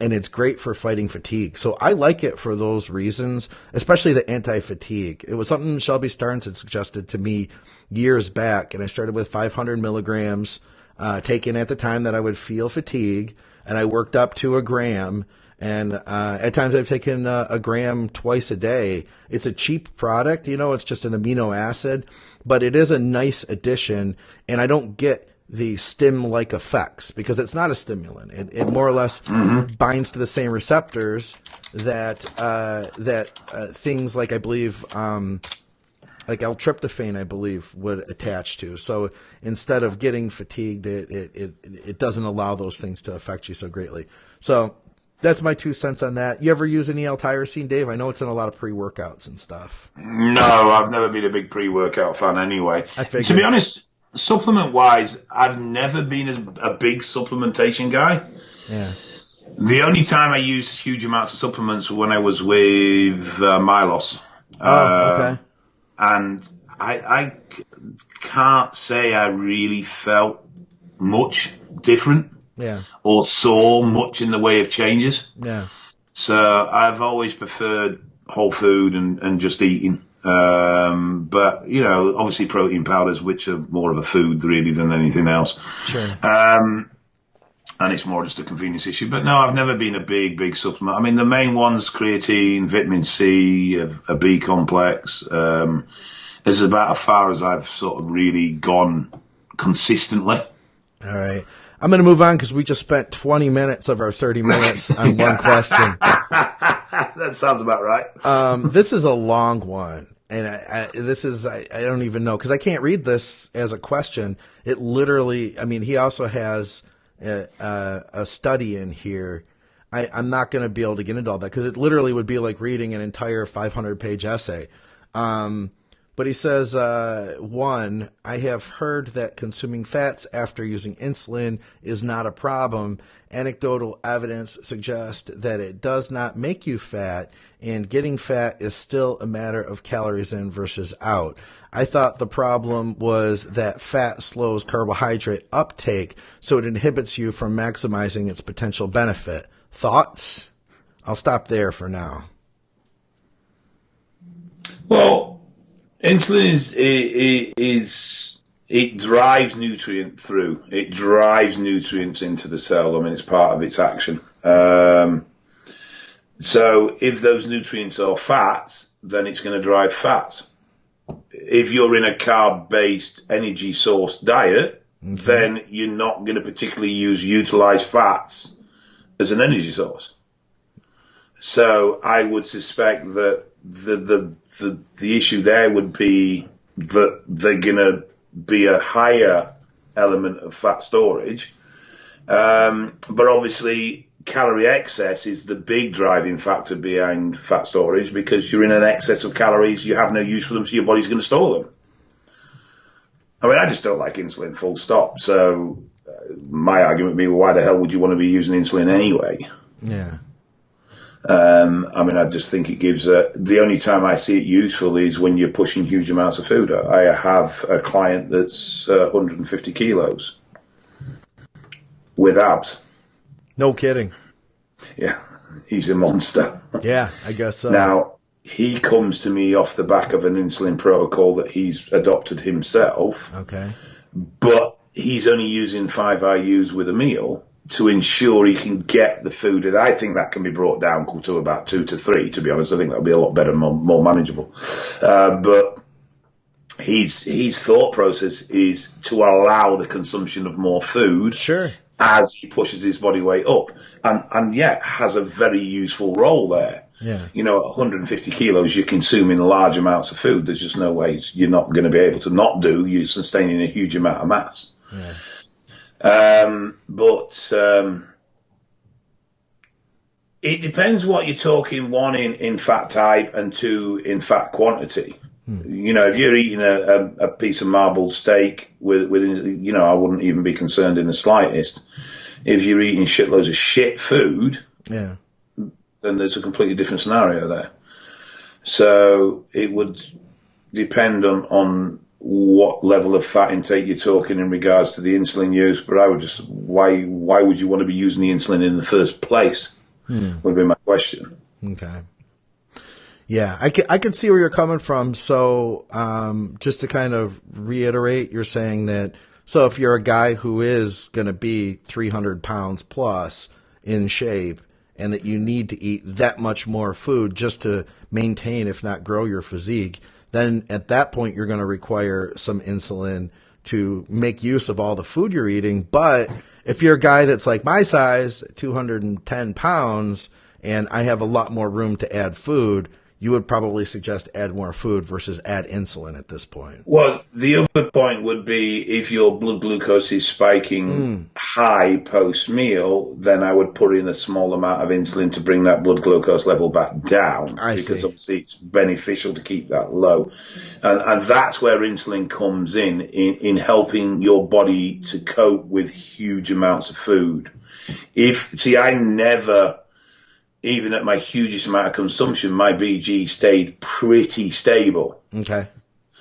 it's great for fighting fatigue. So I like it for those reasons, especially the anti-fatigue. It was something Shelby Starnes had suggested to me years back, and I started with 500 milligrams taken at the time that I would feel fatigue, and I worked up to a gram. And at times I've taken a gram twice a day. It's a cheap product, it's just an amino acid, but it is a nice addition, and I don't get the stim-like effects because it's not a stimulant. It more or less binds to the same receptors that things like, I believe, like L-tryptophan, I believe, would attach to. So instead of getting fatigued, it doesn't allow those things to affect you so greatly. So that's my 2 cents on that. You ever use any L Tyrosine, Dave? I know it's in a lot of pre-workouts and stuff. No, I've never been a big pre-workout fan anyway. I figured. To be honest, supplement-wise, I've never been a big supplementation guy. Yeah. The only time I used huge amounts of supplements was when I was with Milos. Okay. And I can't say I really felt much different. Yeah. Or saw much in the way of changes. Yeah. So I've always preferred whole food and just eating. But, obviously protein powders, which are more of a food really than anything else. Sure. And it's more just a convenience issue. But no, I've never been a big supplement. I mean, the main ones, creatine, vitamin C, a B complex. This is about as far as I've sort of really gone consistently. All right. I'm going to move on because we just spent 20 minutes of our 30 minutes on one question. That sounds about right. This is a long one. And I don't even know because I can't read this as a question. It literally, he also has a study in here. I'm not going to be able to get into all that because it literally would be like reading an entire 500-page essay. But he says, one, I have heard that consuming fats after using insulin is not a problem. Anecdotal evidence suggests that it does not make you fat, and getting fat is still a matter of calories in versus out. I thought the problem was that fat slows carbohydrate uptake, so it inhibits you from maximizing its potential benefit. Thoughts? I'll stop there for now. Well, insulin it drives nutrient through. It drives nutrients into the cell. I mean, it's part of its action. So if those nutrients are fats, then it's going to drive fats. If you're in a carb-based energy source diet, then you're not going to particularly utilize fats as an energy source. So I would suspect that the issue there would be that they're going to be a higher element of fat storage. But obviously, calorie excess is the big driving factor behind fat storage, because you're in an excess of calories, you have no use for them, so your body's going to store them. I mean, I just don't like insulin, full stop. So my argument would be, well, why the hell would you want to be using insulin anyway? Yeah. I mean, I just think it gives the only time I see it useful is when you're pushing huge amounts of food. I have a client that's 150 kilos with abs. No kidding. Yeah, he's a monster. Yeah, I guess so. Now, he comes to me off the back of an insulin protocol that he's adopted himself. Okay. But he's only using 5 IUs with a meal to ensure he can get the food. And I think that can be brought down to about 2 to 3, to be honest. I think that'll be a lot better, more manageable. But his thought process is to allow the consumption of more food. Sure. As he pushes his body weight up. And yet has a very useful role there. Yeah. You know, at 150 kilos, you're consuming large amounts of food. There's just no way you're not going to be able to not do. You're sustaining a huge amount of mass. Yeah. But it depends what you're talking, one, in fat type, and two, in fat quantity. You know, if you're eating a piece of marbled steak with, you know, I wouldn't even be concerned in the slightest. If you're eating shitloads of shit food, yeah, then there's a completely different scenario there. So it would depend on what level of fat intake you're talking in regards to the insulin use. But I would just, why would you want to be using the insulin in the first place? Would be my question. Okay. Yeah, I can see where you're coming from. So, just to kind of reiterate, you're saying that, so if you're a guy who is going to be 300 pounds plus in shape, and that you need to eat that much more food just to maintain, if not grow, your physique, then at that point you're going to require some insulin to make use of all the food you're eating. But if you're a guy that's like my size, 210 pounds, and I have a lot more room to add food, you would probably suggest add more food versus add insulin at this point. Well, the other point would be if your blood glucose is spiking high post-meal, then I would put in a small amount of insulin to bring that blood glucose level back down. Because obviously it's beneficial to keep that low. And that's where insulin comes in helping your body to cope with huge amounts of food. I never... Even at my hugest amount of consumption, my BG stayed pretty stable. Okay.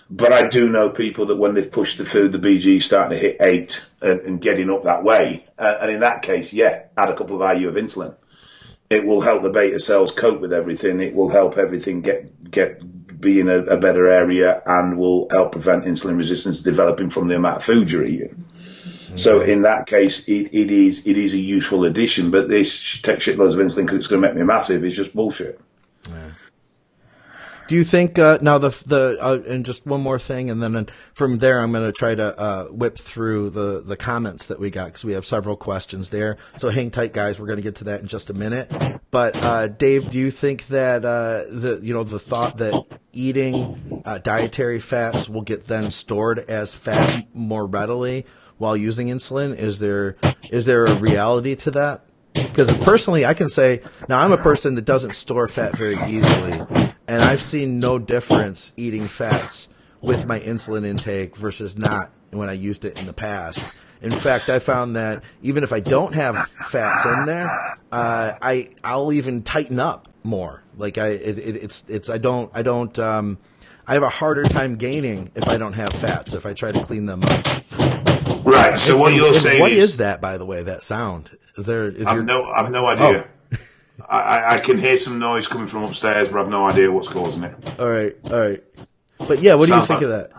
But I do know people that when they've pushed the food, the BG is starting to hit 8 and getting up that way. And in that case, yeah, add a couple of IU of insulin. It will help the beta cells cope with everything. It will help everything be in a better area, and will help prevent insulin resistance developing from the amount of food you're eating. So in that case, it is a useful addition, but this take shitloads of insulin because it's going to make me massive is just bullshit. Yeah. Do you think now and just one more thing, and then from there I'm going to try to whip through the comments that we got, because we have several questions there. So hang tight, guys. We're going to get to that in just a minute. But Dave, do you think that the thought that eating dietary fats will get then stored as fat more readily while using insulin, is there a reality to that? Because personally, I can say, now I'm a person that doesn't store fat very easily, and I've seen no difference eating fats with my insulin intake versus not when I used it in the past. In fact, I found that even if I don't have fats in there, I'll even tighten up more. Like I have a harder time gaining if I don't have fats, if I try to clean them up. Right. So what you're saying what is that, by the way, that sound? I've no idea. Oh. I can hear some noise coming from upstairs, but I've no idea what's causing it. All right. But yeah, what do you think of that?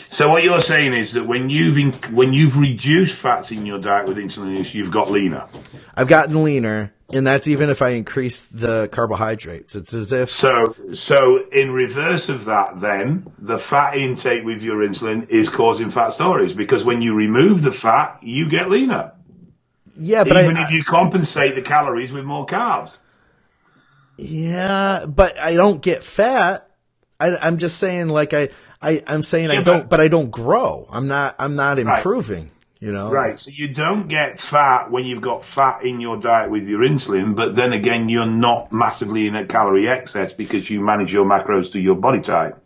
So what you're saying is that when you've reduced fats in your diet with insulin use, you've got leaner. I've gotten leaner, and that's even if I increase the carbohydrates. It's as if so in reverse of that, then the fat intake with your insulin is causing fat storage, because when you remove the fat, you get leaner. Yeah, but even if you compensate the calories with more carbs. Yeah, but I don't get fat. I'm just saying, like I'm saying I don't, but I don't grow. I'm not improving. Right. You know, right? So you don't get fat when you've got fat in your diet with your insulin, but then again, you're not massively in a calorie excess because you manage your macros to your body type.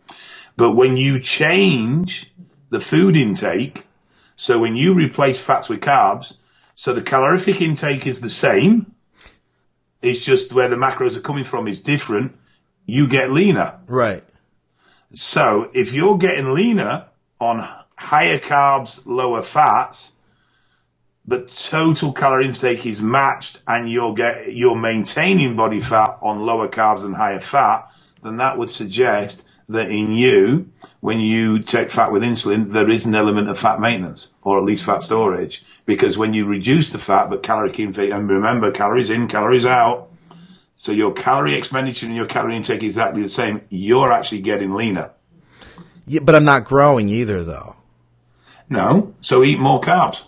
But when you change the food intake, so when you replace fats with carbs, so the calorific intake is the same, it's just where the macros are coming from is different, you get leaner. Right. So if you're getting leaner on higher carbs, lower fats, but total calorie intake is matched and you're maintaining body fat on lower carbs and higher fat, then that would suggest that in you, when you take fat with insulin, there is an element of fat maintenance, or at least fat storage, because when you reduce the fat, but caloric intake, and remember, calories in, calories out, so your calorie expenditure and your calorie intake is exactly the same, you're actually getting leaner. Yeah, but I'm not growing either, though. No, so eat more carbs.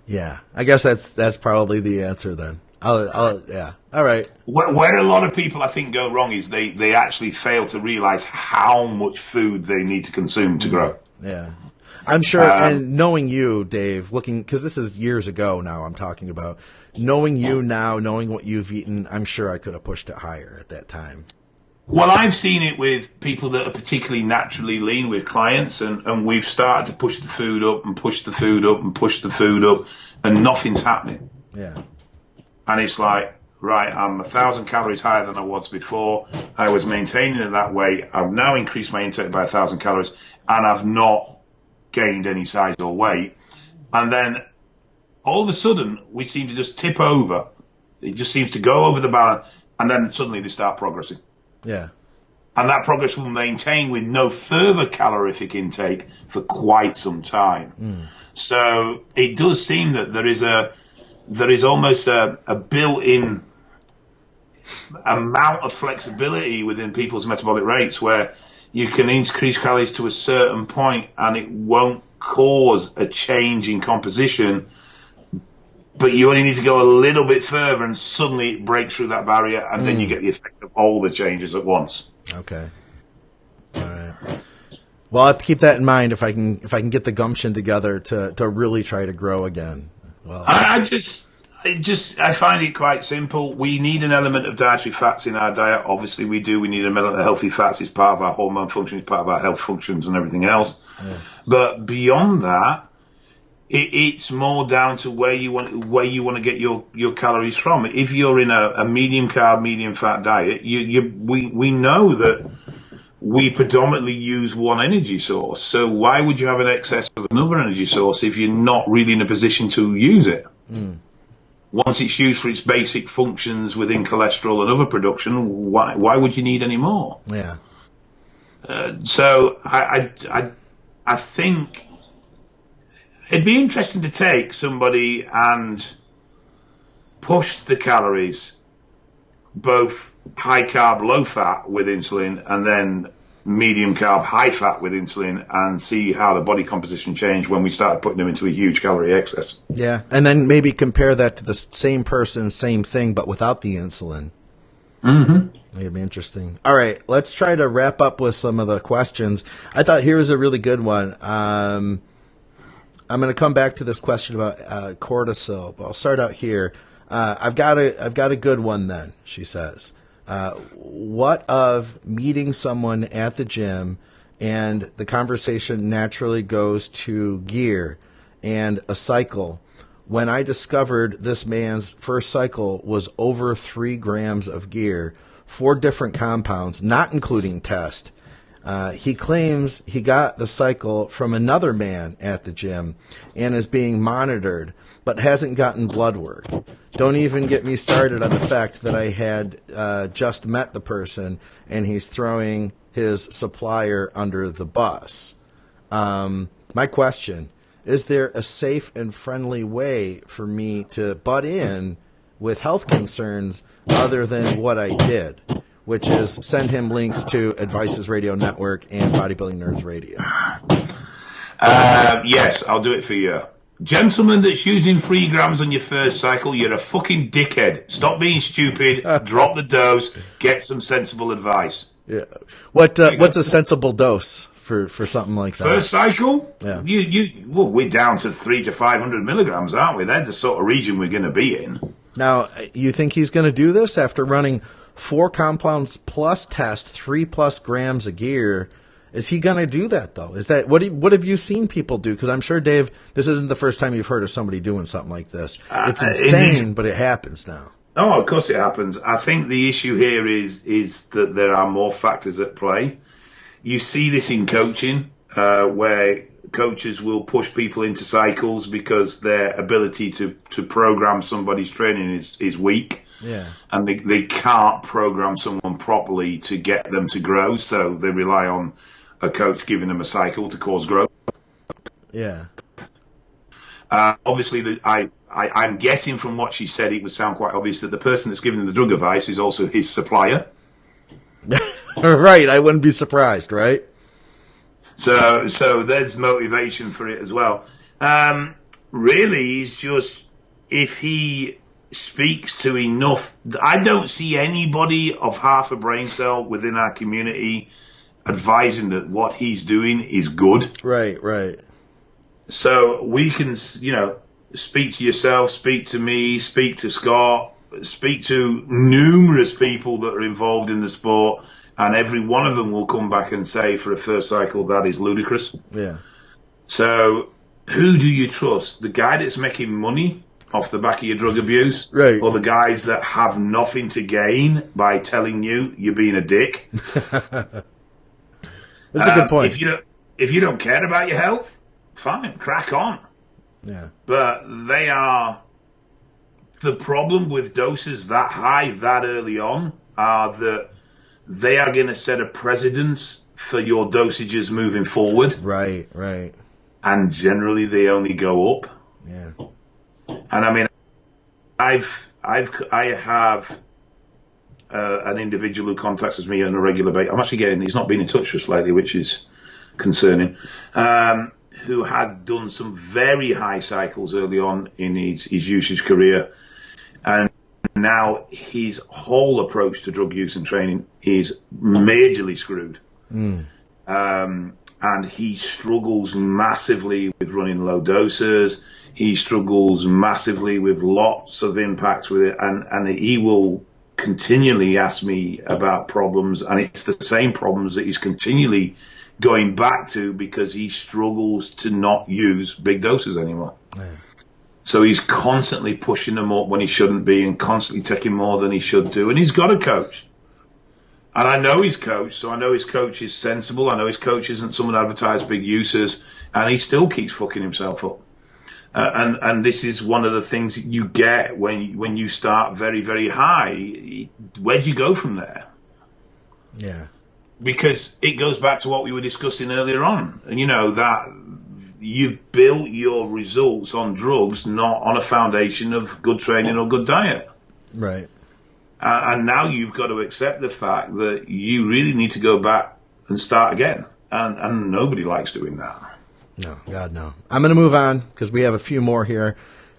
Yeah, I guess that's probably the answer then. Yeah. All right. Where a lot of people, I think, go wrong is they actually fail to realize how much food they need to consume to grow. Yeah. I'm sure, and knowing you, Dave, because this is years ago now I'm talking about, knowing you now, knowing what you've eaten, I'm sure I could have pushed it higher at that time. Well, I've seen it with people that are particularly naturally lean with clients, and we've started to push the food up and push the food up and push the food up, and nothing's happening. Yeah. And it's like, right, I'm 1,000 calories higher than I was before. I was maintaining it that way. I've now increased my intake by 1,000 calories, and I've not gained any size or weight. And then all of a sudden, we seem to just tip over. It just seems to go over the balance, and then suddenly they start progressing. Yeah. And that progress will maintain with no further calorific intake for quite some time. Mm. So it does seem that there is almost a built-in amount of flexibility within people's metabolic rates where you can increase calories to a certain point and it won't cause a change in composition, but you only need to go a little bit further and suddenly it breaks through that barrier, and then you get the effect of all the changes at once. Okay. All right. Well, I'll have to keep that in mind if I can get the gumption together to really try to grow again. Well, I find it quite simple. We need an element of dietary fats in our diet. Obviously, we do. We need an element of healthy fats. It's part of our hormone function. It's part of our health functions and everything else. Yeah. But beyond that, it's more down to where you want to get your calories from. If you're in a medium carb, medium fat diet, we know that we predominantly use one energy source. So why would you have an excess of another energy source if you're not really in a position to use it? Mm. Once it's used for its basic functions within cholesterol and other production, why would you need any more? Yeah. So I think it'd be interesting to take somebody and push the calories, both high carb, low fat with insulin, and then medium carb, high fat with insulin, and see how the body composition changed when we started putting them into a huge calorie excess. Yeah, and then maybe compare that to the same person, same thing, but without the insulin. Mm-hmm. It'd be interesting. All right, let's try to wrap up with some of the questions. I thought here was a really good one. I'm going to come back to this question about cortisol, but I'll start out here. I've got a good one then, she says. What of meeting someone at the gym and the conversation naturally goes to gear and a cycle. When I discovered this man's first cycle was over 3 grams of gear, 4 different compounds, not including test. He claims he got the cycle from another man at the gym and is being monitored, but hasn't gotten blood work. Don't even get me started on the fact that I had just met the person and he's throwing his supplier under the bus. My question, is there a safe and friendly way for me to butt in with health concerns other than what I did, which is send him links to Advices Radio Network and Bodybuilding Nerds Radio? Yes, I'll do it for you. Gentleman that's using 3 grams on your first cycle, you're a fucking dickhead. Stop being stupid, drop the dose, get some sensible advice. Yeah. What's a sensible dose for something like that? First cycle? Yeah. Well, we're down to 300 to 500 milligrams, aren't we? That's the sort of region we're going to be in. Now, you think he's going to do this after running 4 compounds plus test, 3+ grams of gear? Is he going to do that, though? Is that what have you seen people do? Because I'm sure, Dave, this isn't the first time you've heard of somebody doing something like this. It's insane, but it happens now. Oh, of course it happens. I think the issue here is that there are more factors at play. You see this in coaching, where coaches will push people into cycles because their ability to program somebody's training is weak. Yeah. And they can't program someone properly to get them to grow, so they rely on a coach giving them a cycle to cause growth. Yeah. Obviously, I'm guessing from what she said, it would sound quite obvious that the person that's giving them the drug advice is also his supplier. Right, I wouldn't be surprised, right? So there's motivation for it as well. Really, it's just if he speaks to enough. I don't see anybody of half a brain cell within our community advising that what he's doing is good. Right. So we can, speak to yourself, speak to me, speak to Scott, speak to numerous people that are involved in the sport, and every one of them will come back and say for a first cycle that is ludicrous. Yeah. So who do you trust? The guy that's making money off the back of your drug abuse? Right. Or the guys that have nothing to gain by telling you you're being a dick? That's a good point. If you don't care about your health, fine, crack on. Yeah. But they are the problem with doses that high that early on are that they are going to set a precedence for your dosages moving forward. Right. And generally they only go up. Yeah. And I mean, I have an individual who contacts me on a regular basis. He's not been in touch with us lately, which is concerning, who had done some very high cycles early on in his usage career. And now his whole approach to drug use and training is majorly screwed. And he struggles massively with running low doses. He struggles massively with lots of impacts with it. And he will continually ask me about problems. And it's the same problems that he's continually going back to because he struggles to not use big doses anymore. Yeah. So he's constantly pushing them up when he shouldn't be and constantly taking more than he should do. And he's got a coach. And I know his coach, so I know his coach is sensible. I know his coach isn't someone advertised big uses, and he still keeps fucking himself up. And this is one of the things that you get when you start very, very high. Where do you go from there? Yeah. Because it goes back to what we were discussing earlier on. And that you've built your results on drugs, not on a foundation of good training or good diet. Right. And now you've got to accept the fact that you really need to go back and start again. And nobody likes doing that. No, God, no. I'm going to move on because we have a few more here.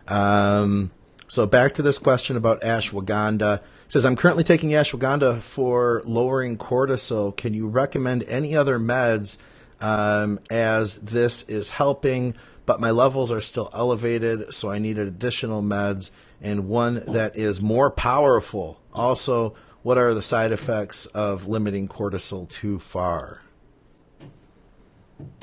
So back to this question about ashwagandha. It says, I'm currently taking ashwagandha for lowering cortisol. Can you recommend any other meds as this is helping, but my levels are still elevated, so I need additional meds and one that is more powerful. Also, what are the side effects of limiting cortisol too far?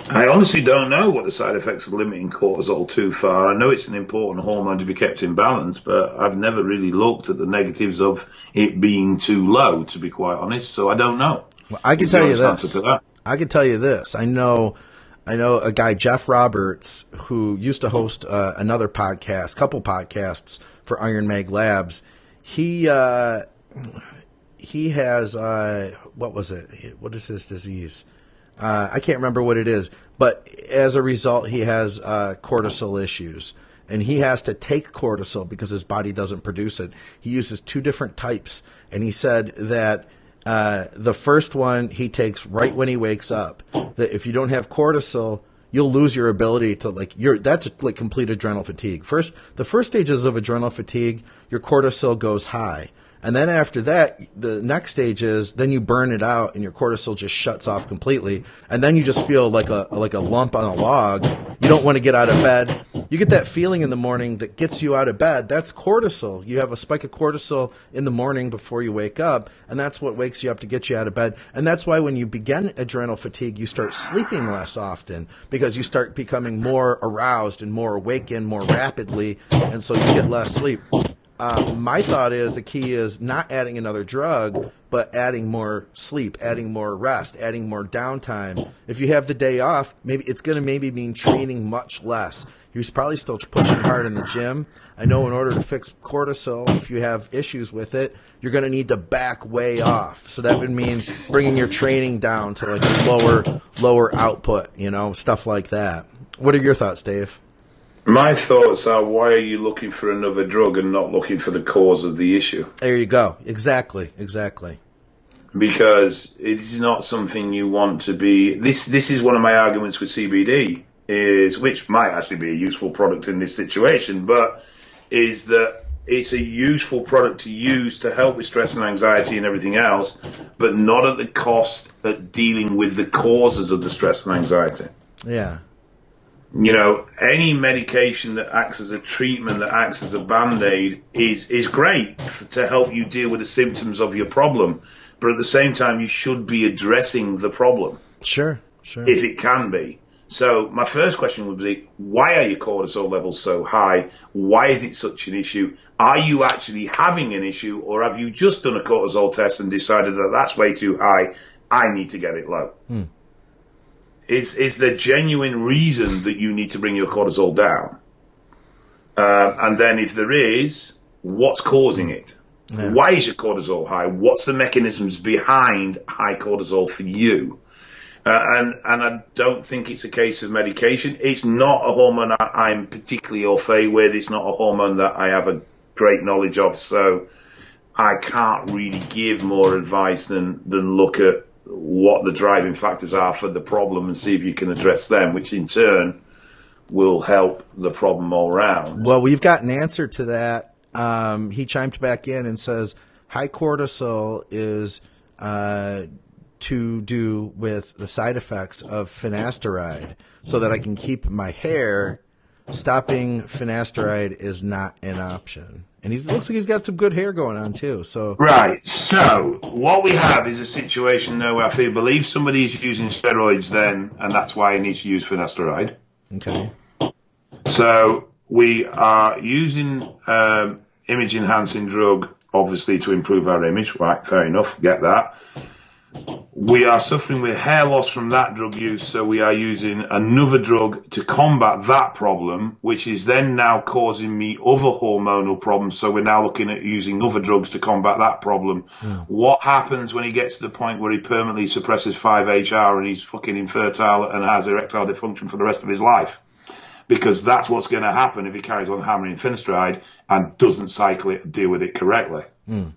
I honestly don't know what the side effects of limiting cortisol too far. I know it's an important hormone to be kept in balance, but I've never really looked at the negatives of it being too low, to be quite honest. So I don't know. Well, I can Is the tell you honest answer this. to that. I can tell you this. I know a guy, Jeff Roberts, who used to host another podcast, couple podcasts for Iron Mag Labs. He has what was it? What is his disease? I can't remember what it is, but as a result, he has cortisol issues, and he has to take cortisol because his body doesn't produce it. He uses two different types, and he said that the first one he takes right when he wakes up. That if you don't have cortisol, you'll lose your ability to that's like complete adrenal fatigue. The first stages of adrenal fatigue, your cortisol goes high. And then after that, the next stage is then you burn it out and your cortisol just shuts off completely. And then you just feel like a lump on a log. You don't want to get out of bed. You get that feeling in the morning that gets you out of bed. That's cortisol. You have a spike of cortisol in the morning before you wake up. And that's what wakes you up to get you out of bed. And that's why when you begin adrenal fatigue, you start sleeping less often because you start becoming more aroused and more awakened more rapidly. And so you get less sleep. My thought is the key is not adding another drug, but adding more sleep, adding more rest, adding more downtime. If you have the day off, maybe it's going to maybe mean training much less. You're probably still pushing hard in the gym. I know in order to fix cortisol, if you have issues with it, you're going to need to back way off. So that would mean bringing your training down to like a lower output, stuff like that. What are your thoughts, Dave? My thoughts are, why are you looking for another drug and not looking for the cause of the issue? There you go. Exactly. Because it is not something you want to be. This is one of my arguments with CBD, which might actually be a useful product in this situation, but is that it's a useful product to use to help with stress and anxiety and everything else, but not at the cost of dealing with the causes of the stress and anxiety. Yeah. Any medication that acts as a treatment, that acts as a Band-Aid is great to help you deal with the symptoms of your problem. But at the same time, you should be addressing the problem. Sure. If it can be. So my first question would be, why are your cortisol levels so high? Why is it such an issue? Are you actually having an issue, or have you just done a cortisol test and decided that that's way too high? I need to get it low. Is there genuine reason that you need to bring your cortisol down? And then if there is, what's causing it? Yeah. Why is your cortisol high? What's the mechanisms behind high cortisol for you? And I don't think it's a case of medication. It's not a hormone I'm particularly au fait with. It's not a hormone that I have a great knowledge of. So I can't really give more advice than look at what the driving factors are for the problem and see if you can address them, which in turn will help the problem all around. Well, we've got an answer to that. He chimed back in and says high cortisol is to do with the side effects of finasteride, so that I can keep my hair. Stopping finasteride is not an option. And he looks like he's got some good hair going on, too. So right. So what we have is a situation now where I believe somebody is using steroids then, and that's why he needs to use finasteride. Okay. So we are using image-enhancing drug, obviously, to improve our image. Right, fair enough. Get that. We are suffering with hair loss from that drug use, so we are using another drug to combat that problem, which is then now causing me other hormonal problems, so we're now looking at using other drugs to combat that problem. Yeah. What happens when he gets to the point where he permanently suppresses 5-HR and he's fucking infertile and has erectile dysfunction for the rest of his life? Because that's what's going to happen if he carries on hammering finasteride and doesn't cycle it and deal with it correctly. Mm.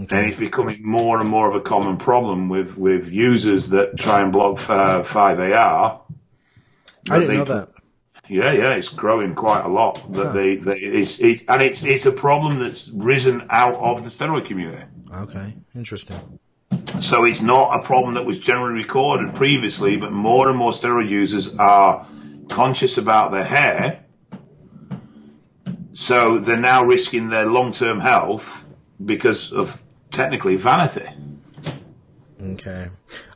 Okay. And it's becoming more and more of a common problem with users that try and block 5-AR. I didn't know that. Yeah, it's growing quite a lot. That it's a problem that's risen out of the steroid community. Okay, interesting. So it's not a problem that was generally recorded previously, but more and more steroid users are conscious about their hair, so they're now risking their long-term health because of technically vanity. Okay.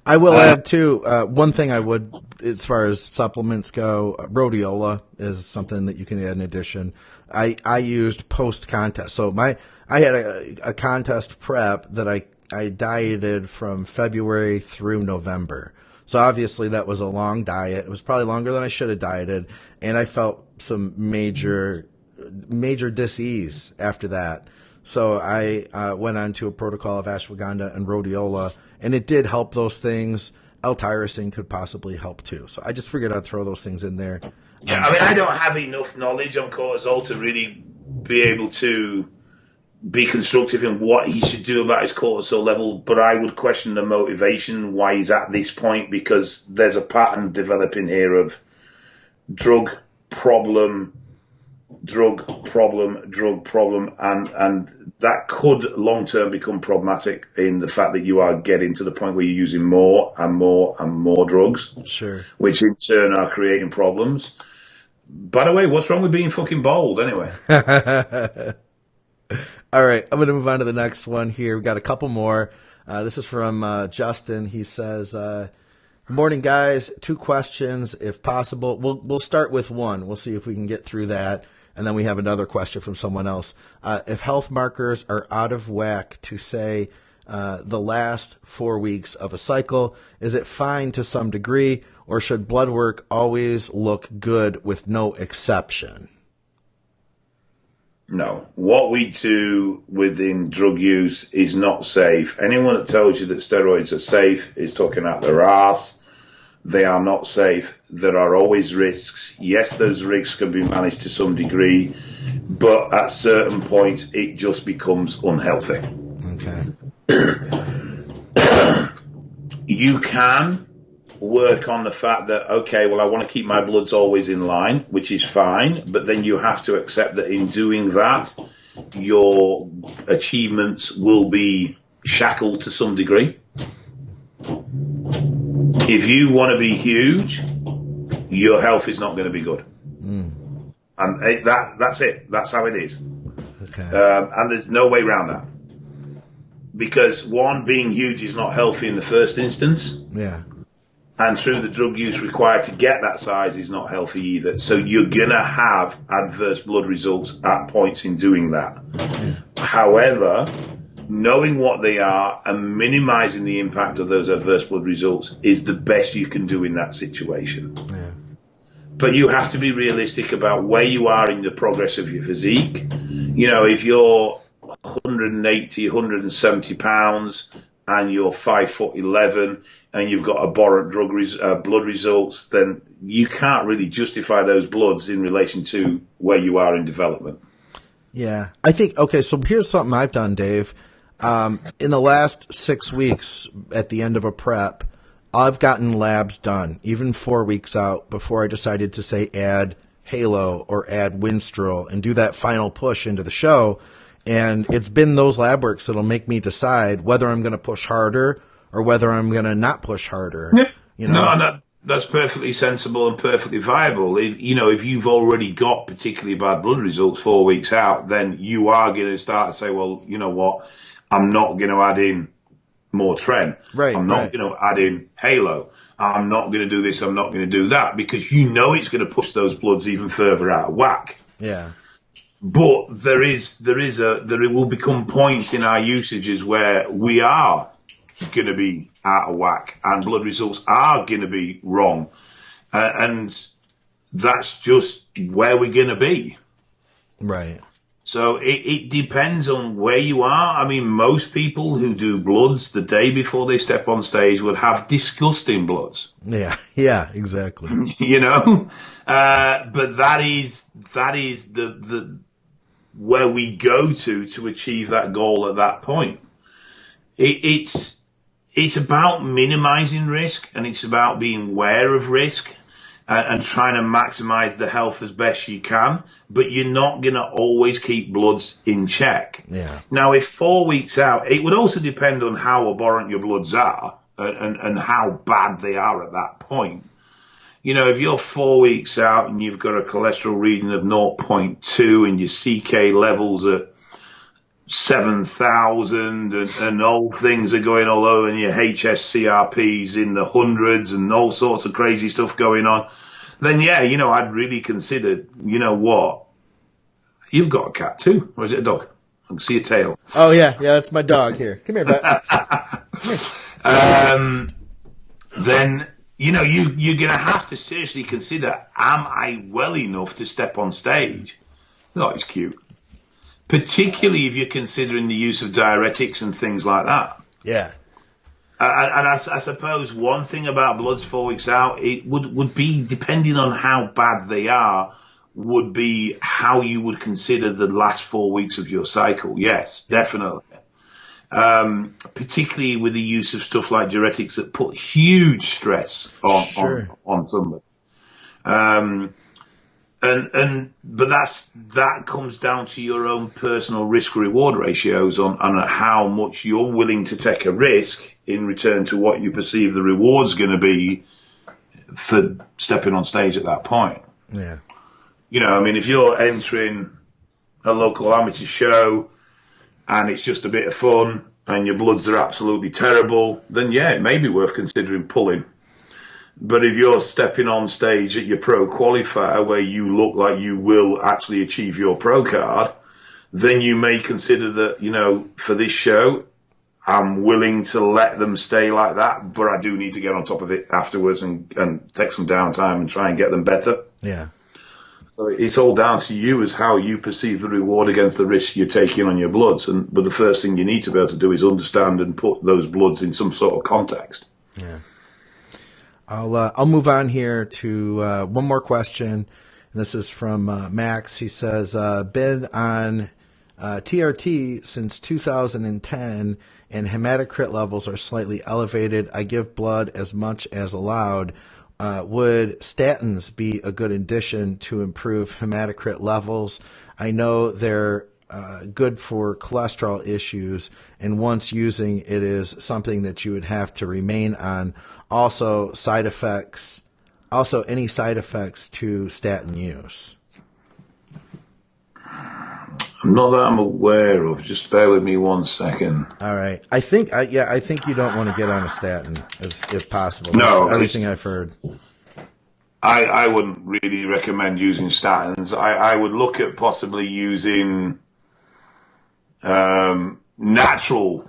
I will add too, one thing I would, as far as supplements go, rhodiola is something that you can add in addition. I used post contest. So I had a contest prep that I dieted from February through November. So obviously that was a long diet. It was probably longer than I should have dieted. And I felt some major dis-ease after that. So I went on to a protocol of ashwagandha and rhodiola, and it did help those things. L Tyrosine could possibly help too. So I just figured I'd throw those things in there. Yeah, I mean, I don't have enough knowledge on cortisol to really be able to be constructive in what he should do about his cortisol level, but I would question the motivation why he's at this point, because there's a pattern developing here of drug problem, and that could long-term become problematic in the fact that you are getting to the point where you're using more and more and more drugs. Sure. Which in turn are creating problems. By the way, what's wrong with being fucking bold anyway? All right, I'm going to move on to the next one here. We've got a couple more. This is from Justin. He says, good morning, guys. 2 questions, if possible. We'll start with one. We'll see if we can get through that. And then we have another question from someone else. If health markers are out of whack to, say, the last 4 weeks of a cycle, is it fine to some degree, or should blood work always look good with no exception? No. What we do within drug use is not safe. Anyone that tells you that steroids are safe is talking out their arse. They are not safe. There are always risks. Yes, those risks can be managed to some degree, but at certain points, it just becomes unhealthy. Okay. You can work on the fact that, okay, well, I want to keep my bloods always in line, which is fine, but then you have to accept that in doing that, your achievements will be shackled to some degree. If you want to be huge, your health is not going to be good. And that's it. That's how it is. Okay. And there's no way around that. Because one, being huge is not healthy in the first instance. Yeah. And through the drug use required to get that size is not healthy either. So you're going to have adverse blood results at points in doing that. Yeah. However, knowing what they are and minimizing the impact of those adverse blood results is the best you can do in that situation. Yeah. But you have to be realistic about where you are in the progress of your physique. You know, if you're 180, 170 pounds and you're 5'11" and you've got abhorrent blood results, then you can't really justify those bloods in relation to where you are in development. Yeah. I think, okay, so here's something I've done, Dave. In the last 6 weeks at the end of a prep, I've gotten labs done, even 4 weeks out, before I decided to say add Halo or add Winstrol and do that final push into the show. And it's been those lab works that'll make me decide whether I'm going to push harder or whether I'm going to not push harder. Yeah. You know? No, that's perfectly sensible and perfectly viable. If you've already got particularly bad blood results 4 weeks out, then you are going to start to say, well, you know what, I'm not going to add in more Tren. Right, I'm not going to add in Halo. I'm not going to do this. I'm not going to do that, because you know it's going to push those bloods even further out of whack. Yeah. But there will become points in our usages where we are going to be out of whack and blood results are going to be wrong. And that's just where we're going to be. Right. So it depends on where you are. I mean, most people who do bloods the day before they step on stage would have disgusting bloods. Yeah. Yeah, exactly. You know, but that is the where we go to achieve that goal at that point. It's about minimizing risk, and it's about being aware of risk and trying to maximize the health as best you can. But you're not going to always keep bloods in check. Yeah. Now, if 4 weeks out, it would also depend on how abhorrent your bloods are and how bad they are at that point. You know, if you're 4 weeks out and you've got a cholesterol reading of 0.2 and your CK levels at 7,000 and old things are going all over, and your HSCRP's in the hundreds and all sorts of crazy stuff going on, then yeah, I'd really consider, what? You've got a cat too, or is it a dog? I can see a tail. Oh yeah, that's my dog. Here, come here, Bets. Then you're going to have to seriously consider: am I well enough to step on stage? Oh, it's cute. Particularly if you're considering the use of diuretics and things like that. Yeah. And I suppose one thing about bloods 4 weeks out, it would be, depending on how bad they are, would be how you would consider the last 4 weeks of your cycle. Yes, definitely. Particularly with the use of stuff like diuretics that put huge stress on somebody. But that comes down to your own personal risk reward ratios on how much you're willing to take a risk in return to what you perceive the reward's going to be for stepping on stage at that point. Yeah. If you're entering a local amateur show and it's just a bit of fun and your bloods are absolutely terrible, then yeah, it may be worth considering pulling. But if you're stepping on stage at your pro qualifier where you look like you will actually achieve your pro card, then you may consider that, for this show, I'm willing to let them stay like that, but I do need to get on top of it afterwards and take some downtime and try and get them better. Yeah. So it's all down to you as how you perceive the reward against the risk you're taking on your bloods. But the first thing you need to be able to do is understand and put those bloods in some sort of context. Yeah. I'll move on here to one more question. And this is from Max. He says, been on TRT since 2010 and hematocrit levels are slightly elevated. I give blood as much as allowed. Would statins be a good addition to improve hematocrit levels? I know they're good for cholesterol issues, and once using it is something that you would have to remain on. Also, any side effects to statin use? Not that I'm aware of. Just bear with me 1 second. All right. I think you don't want to get on a statin if possible. No, that's everything I've heard. I wouldn't really recommend using statins. I would look at possibly using natural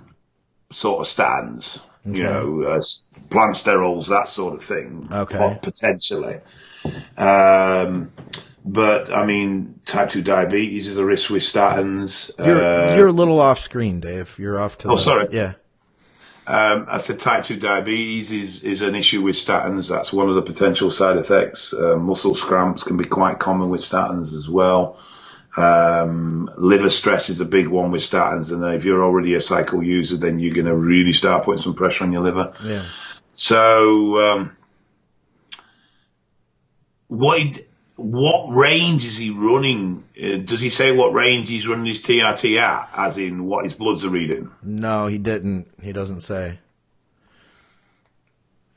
sort of statins. Okay. Plant sterols, that sort of thing. Okay. Potentially. But I mean, type 2 diabetes is a risk with statins. You're a little off screen, Dave. You're off to. Sorry. Yeah. I said type 2 diabetes is an issue with statins. That's one of the potential side effects. Muscle cramps can be quite common with statins as well. Liver stress is a big one with statins, and if you're already a cycle user, then you're going to really start putting some pressure on your liver. Yeah. So, what range is he running? Does he say what range he's running his TRT at, as in what his bloods are reading? No, he didn't. He doesn't say.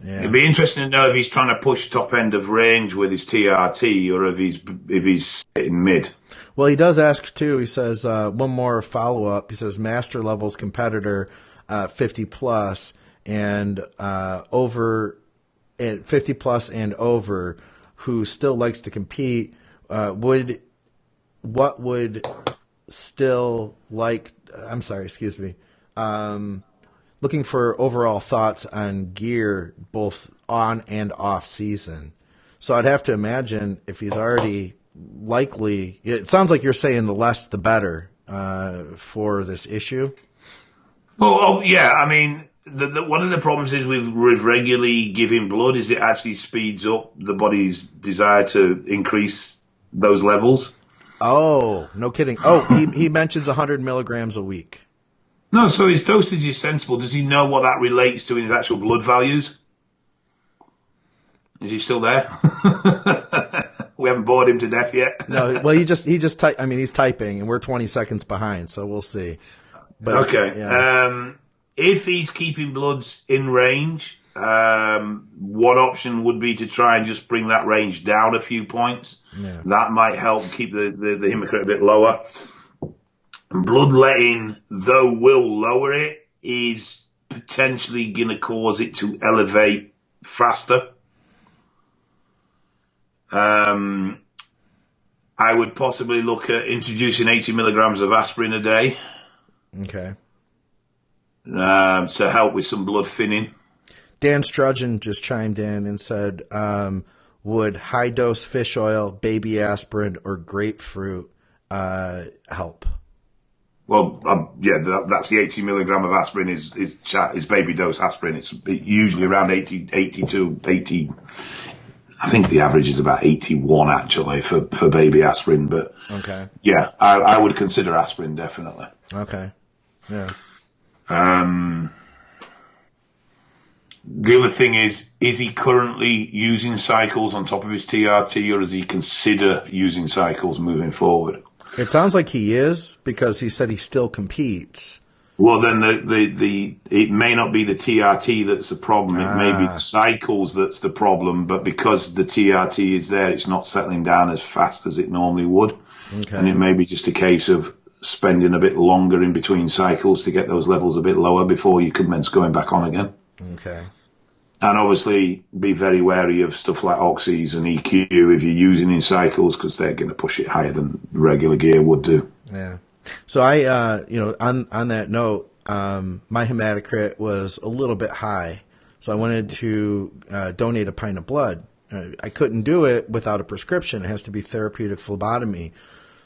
Yeah. It'd be interesting to know if he's trying to push top end of range with his TRT or if he's sitting mid. Well, he does ask too. He says one more follow up. He says master levels competitor 50 plus and over at 50 plus and over who still likes to compete would still like. I'm sorry. Excuse me. Looking for overall thoughts on gear, both on and off season. So I'd have to imagine if he's already likely, it sounds like you're saying the less the better for this issue. Well, yeah, I mean, one of the problems is with regularly giving blood is it actually speeds up the body's desire to increase those levels. Oh, no kidding. Oh, he mentions 100 milligrams a week. No, so his dosage is sensible. Does he know what that relates to in his actual blood values? Is he still there? We haven't bored him to death yet. No, well, he just he's typing, and we're 20 seconds behind, so we'll see. But, okay. Yeah. If he's keeping bloods in range, one option would be to try and just bring that range down a few points. Yeah. That might help keep the hematocrit a bit lower. And bloodletting, though will lower it, is potentially going to cause it to elevate faster. I would possibly look at introducing 80 milligrams of aspirin a day. Okay. To help with some blood thinning. Dan Strudgeon just chimed in and said, would high-dose fish oil, baby aspirin, or grapefruit help? Well, that's the 80 milligram of aspirin is baby dose aspirin. It's usually around 80 to 80. I think the average is about 81 actually for baby aspirin. But okay, yeah, I would consider aspirin definitely. Okay, yeah. The other thing is he currently using cycles on top of his TRT, or does he consider using cycles moving forward? It sounds like he is, because he said he still competes. Well, then it may not be the TRT that's the problem. It may be the cycles that's the problem, but because the TRT is there, it's not settling down as fast as it normally would. Okay. And it may be just a case of spending a bit longer in between cycles to get those levels a bit lower before you commence going back on again. Okay. And obviously be very wary of stuff like oxys and EQ if you're using in cycles, because they're going to push it higher than regular gear would do. Yeah. So I, on that note, my hematocrit was a little bit high. So I wanted to donate a pint of blood. I couldn't do it without a prescription. It has to be therapeutic phlebotomy.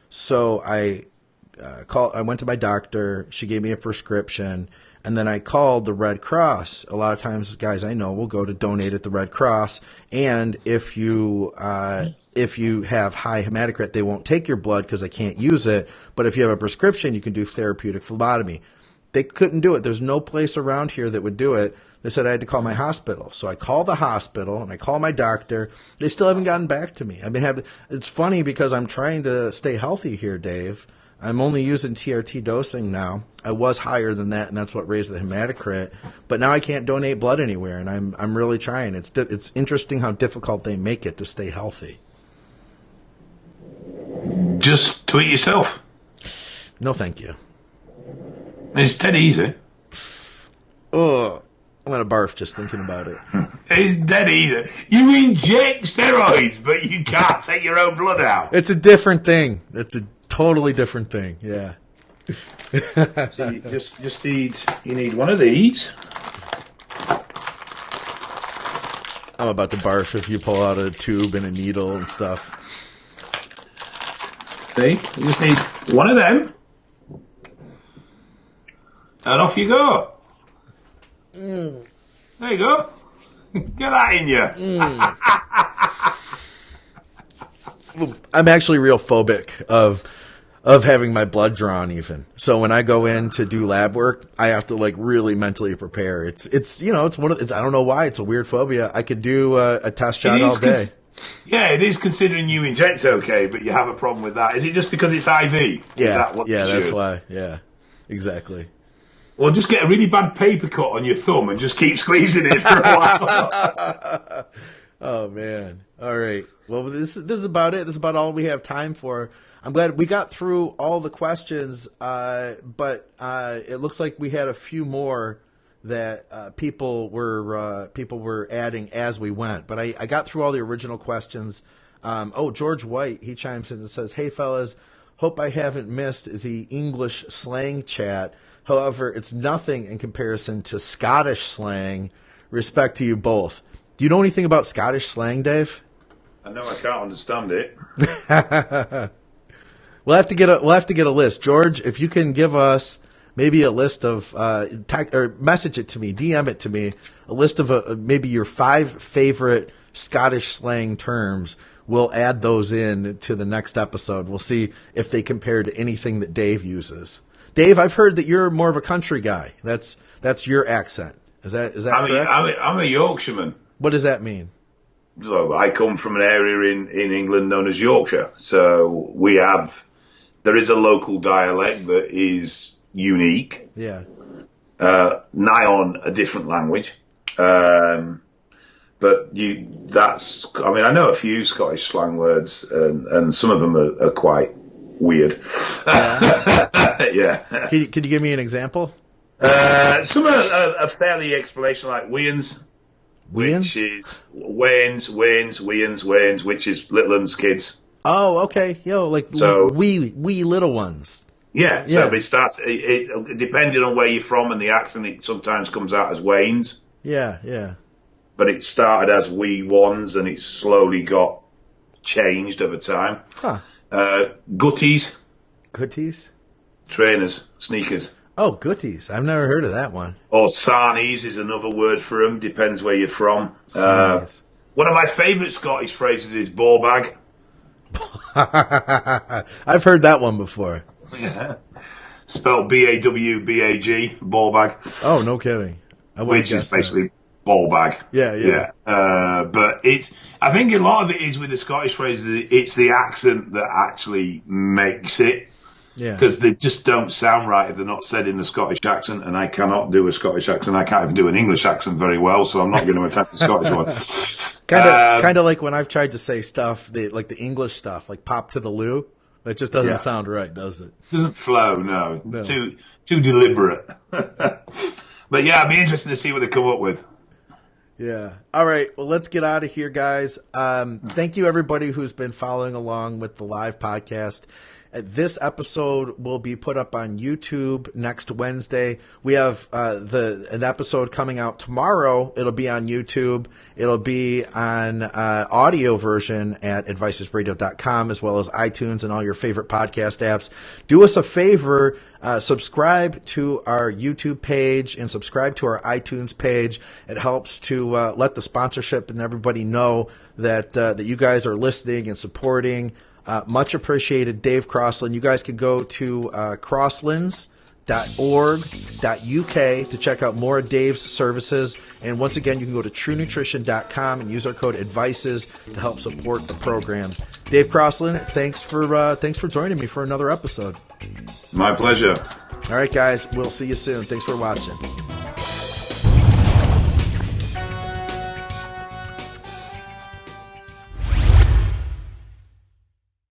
So I went to my doctor. She gave me a prescription. And then I called the Red Cross. A lot of times, guys I know will go to donate at the Red Cross. And if you have high hematocrit, they won't take your blood because they can't use it. But if you have a prescription, you can do therapeutic phlebotomy. They couldn't do it. There's no place around here that would do it. They said I had to call my hospital. So I called the hospital and I called my doctor. They still haven't gotten back to me. It's funny because I'm trying to stay healthy here, Dave. I'm only using TRT dosing now. I was higher than that, and that's what raised the hematocrit. But now I can't donate blood anywhere, and I'm really trying. It's interesting how difficult they make it to stay healthy. Just tweet yourself. No, thank you. It's dead easy. Oh, I'm gonna barf just thinking about it. It's dead easy. You inject steroids, but you can't take your own blood out. It's a different thing. It's a totally different thing. Yeah. So you just need one of these. I'm about to barf if you pull out a tube and a needle and stuff. See, you just need one of them, and off you go. There you go. Get that in you. I'm actually real phobic of having my blood drawn even. So when I go in to do lab work, I have to really mentally prepare. It's one of I don't know why, it's a weird phobia. I could do a test shot all day. Yeah, it is considering you inject okay, but you have a problem with that. Is it just because it's IV? Yeah, that's why. Yeah, exactly. Well, just get a really bad paper cut on your thumb and just keep squeezing it for a while. Oh man. All right. Well, this is about it. This is about all we have time for. I'm glad we got through all the questions, but it looks like we had a few more that people were adding as we went. But I got through all the original questions. George White, he chimes in and says, "Hey fellas, hope I haven't missed the English slang chat. However, it's nothing in comparison to Scottish slang. Respect to you both." Do you know anything about Scottish slang, Dave? I know I can't understand it. We'll have to get a list, George. If you can give us maybe a list of or message it to me, DM it to me, a list of maybe your 5 favorite Scottish slang terms. We'll add those in to the next episode. We'll see if they compare to anything that Dave uses. Dave, I've heard that you're more of a country guy. That's your accent. Is that correct? I'm a Yorkshireman. What does that mean? Well, I come from an area in England known as Yorkshire. So there is a local dialect that is unique. Yeah. Nigh on a different language. But I know a few Scottish slang words, and some of them are quite weird. Yeah. Yeah. Could you give me an example? Some are fairly explanation, like Weans. Weans? Which is Weans, which is little ones, kids. Oh, okay. Like So, wee little ones. Yeah, so it starts, depending on where you're from and the accent, it sometimes comes out as Waynes. Yeah. But it started as wee ones and it slowly got changed over time. Huh. Gutties. Gutties? Trainers, sneakers. Oh, gutties. I've never heard of that one. Or sarnies is another word for them, depends where you're from. One of my favourite Scottish phrases is ball bag. I've heard that one before. Yeah. Spelled BAWBAG, ball bag. Oh, no kidding. Which is basically ball bag. Yeah. But I think a lot of it is with the Scottish phrases, it's the accent that actually makes it. Yeah. Because they just don't sound right if they're not said in a Scottish accent, and I cannot do a Scottish accent. I can't even do an English accent very well, so I'm not going to attempt the Scottish one. Kind of like when I've tried to say stuff, like the English stuff, like pop to the loo. It just doesn't sound right, does it? Doesn't flow, no. Too deliberate. But yeah, I'd be interested to see what they come up with. Yeah. All right. Well, let's get out of here, guys. Thank you, everybody who's been following along with the live podcast. This episode will be put up on YouTube next Wednesday. We have an episode coming out tomorrow. It'll be on YouTube. It'll be on audio version at advicesradio.com, as well as iTunes and all your favorite podcast apps. Do us a favor. Subscribe to our YouTube page and subscribe to our iTunes page. It helps to let the sponsorship and everybody know that you guys are listening and supporting. Much appreciated, Dave Crossland. You guys can go to crosslands.org.uk to check out more of Dave's services. And once again, you can go to truenutrition.com and use our code ADVICES to help support the programs. Dave Crossland, thanks for joining me for another episode. My pleasure. All right, guys, we'll see you soon. Thanks for watching.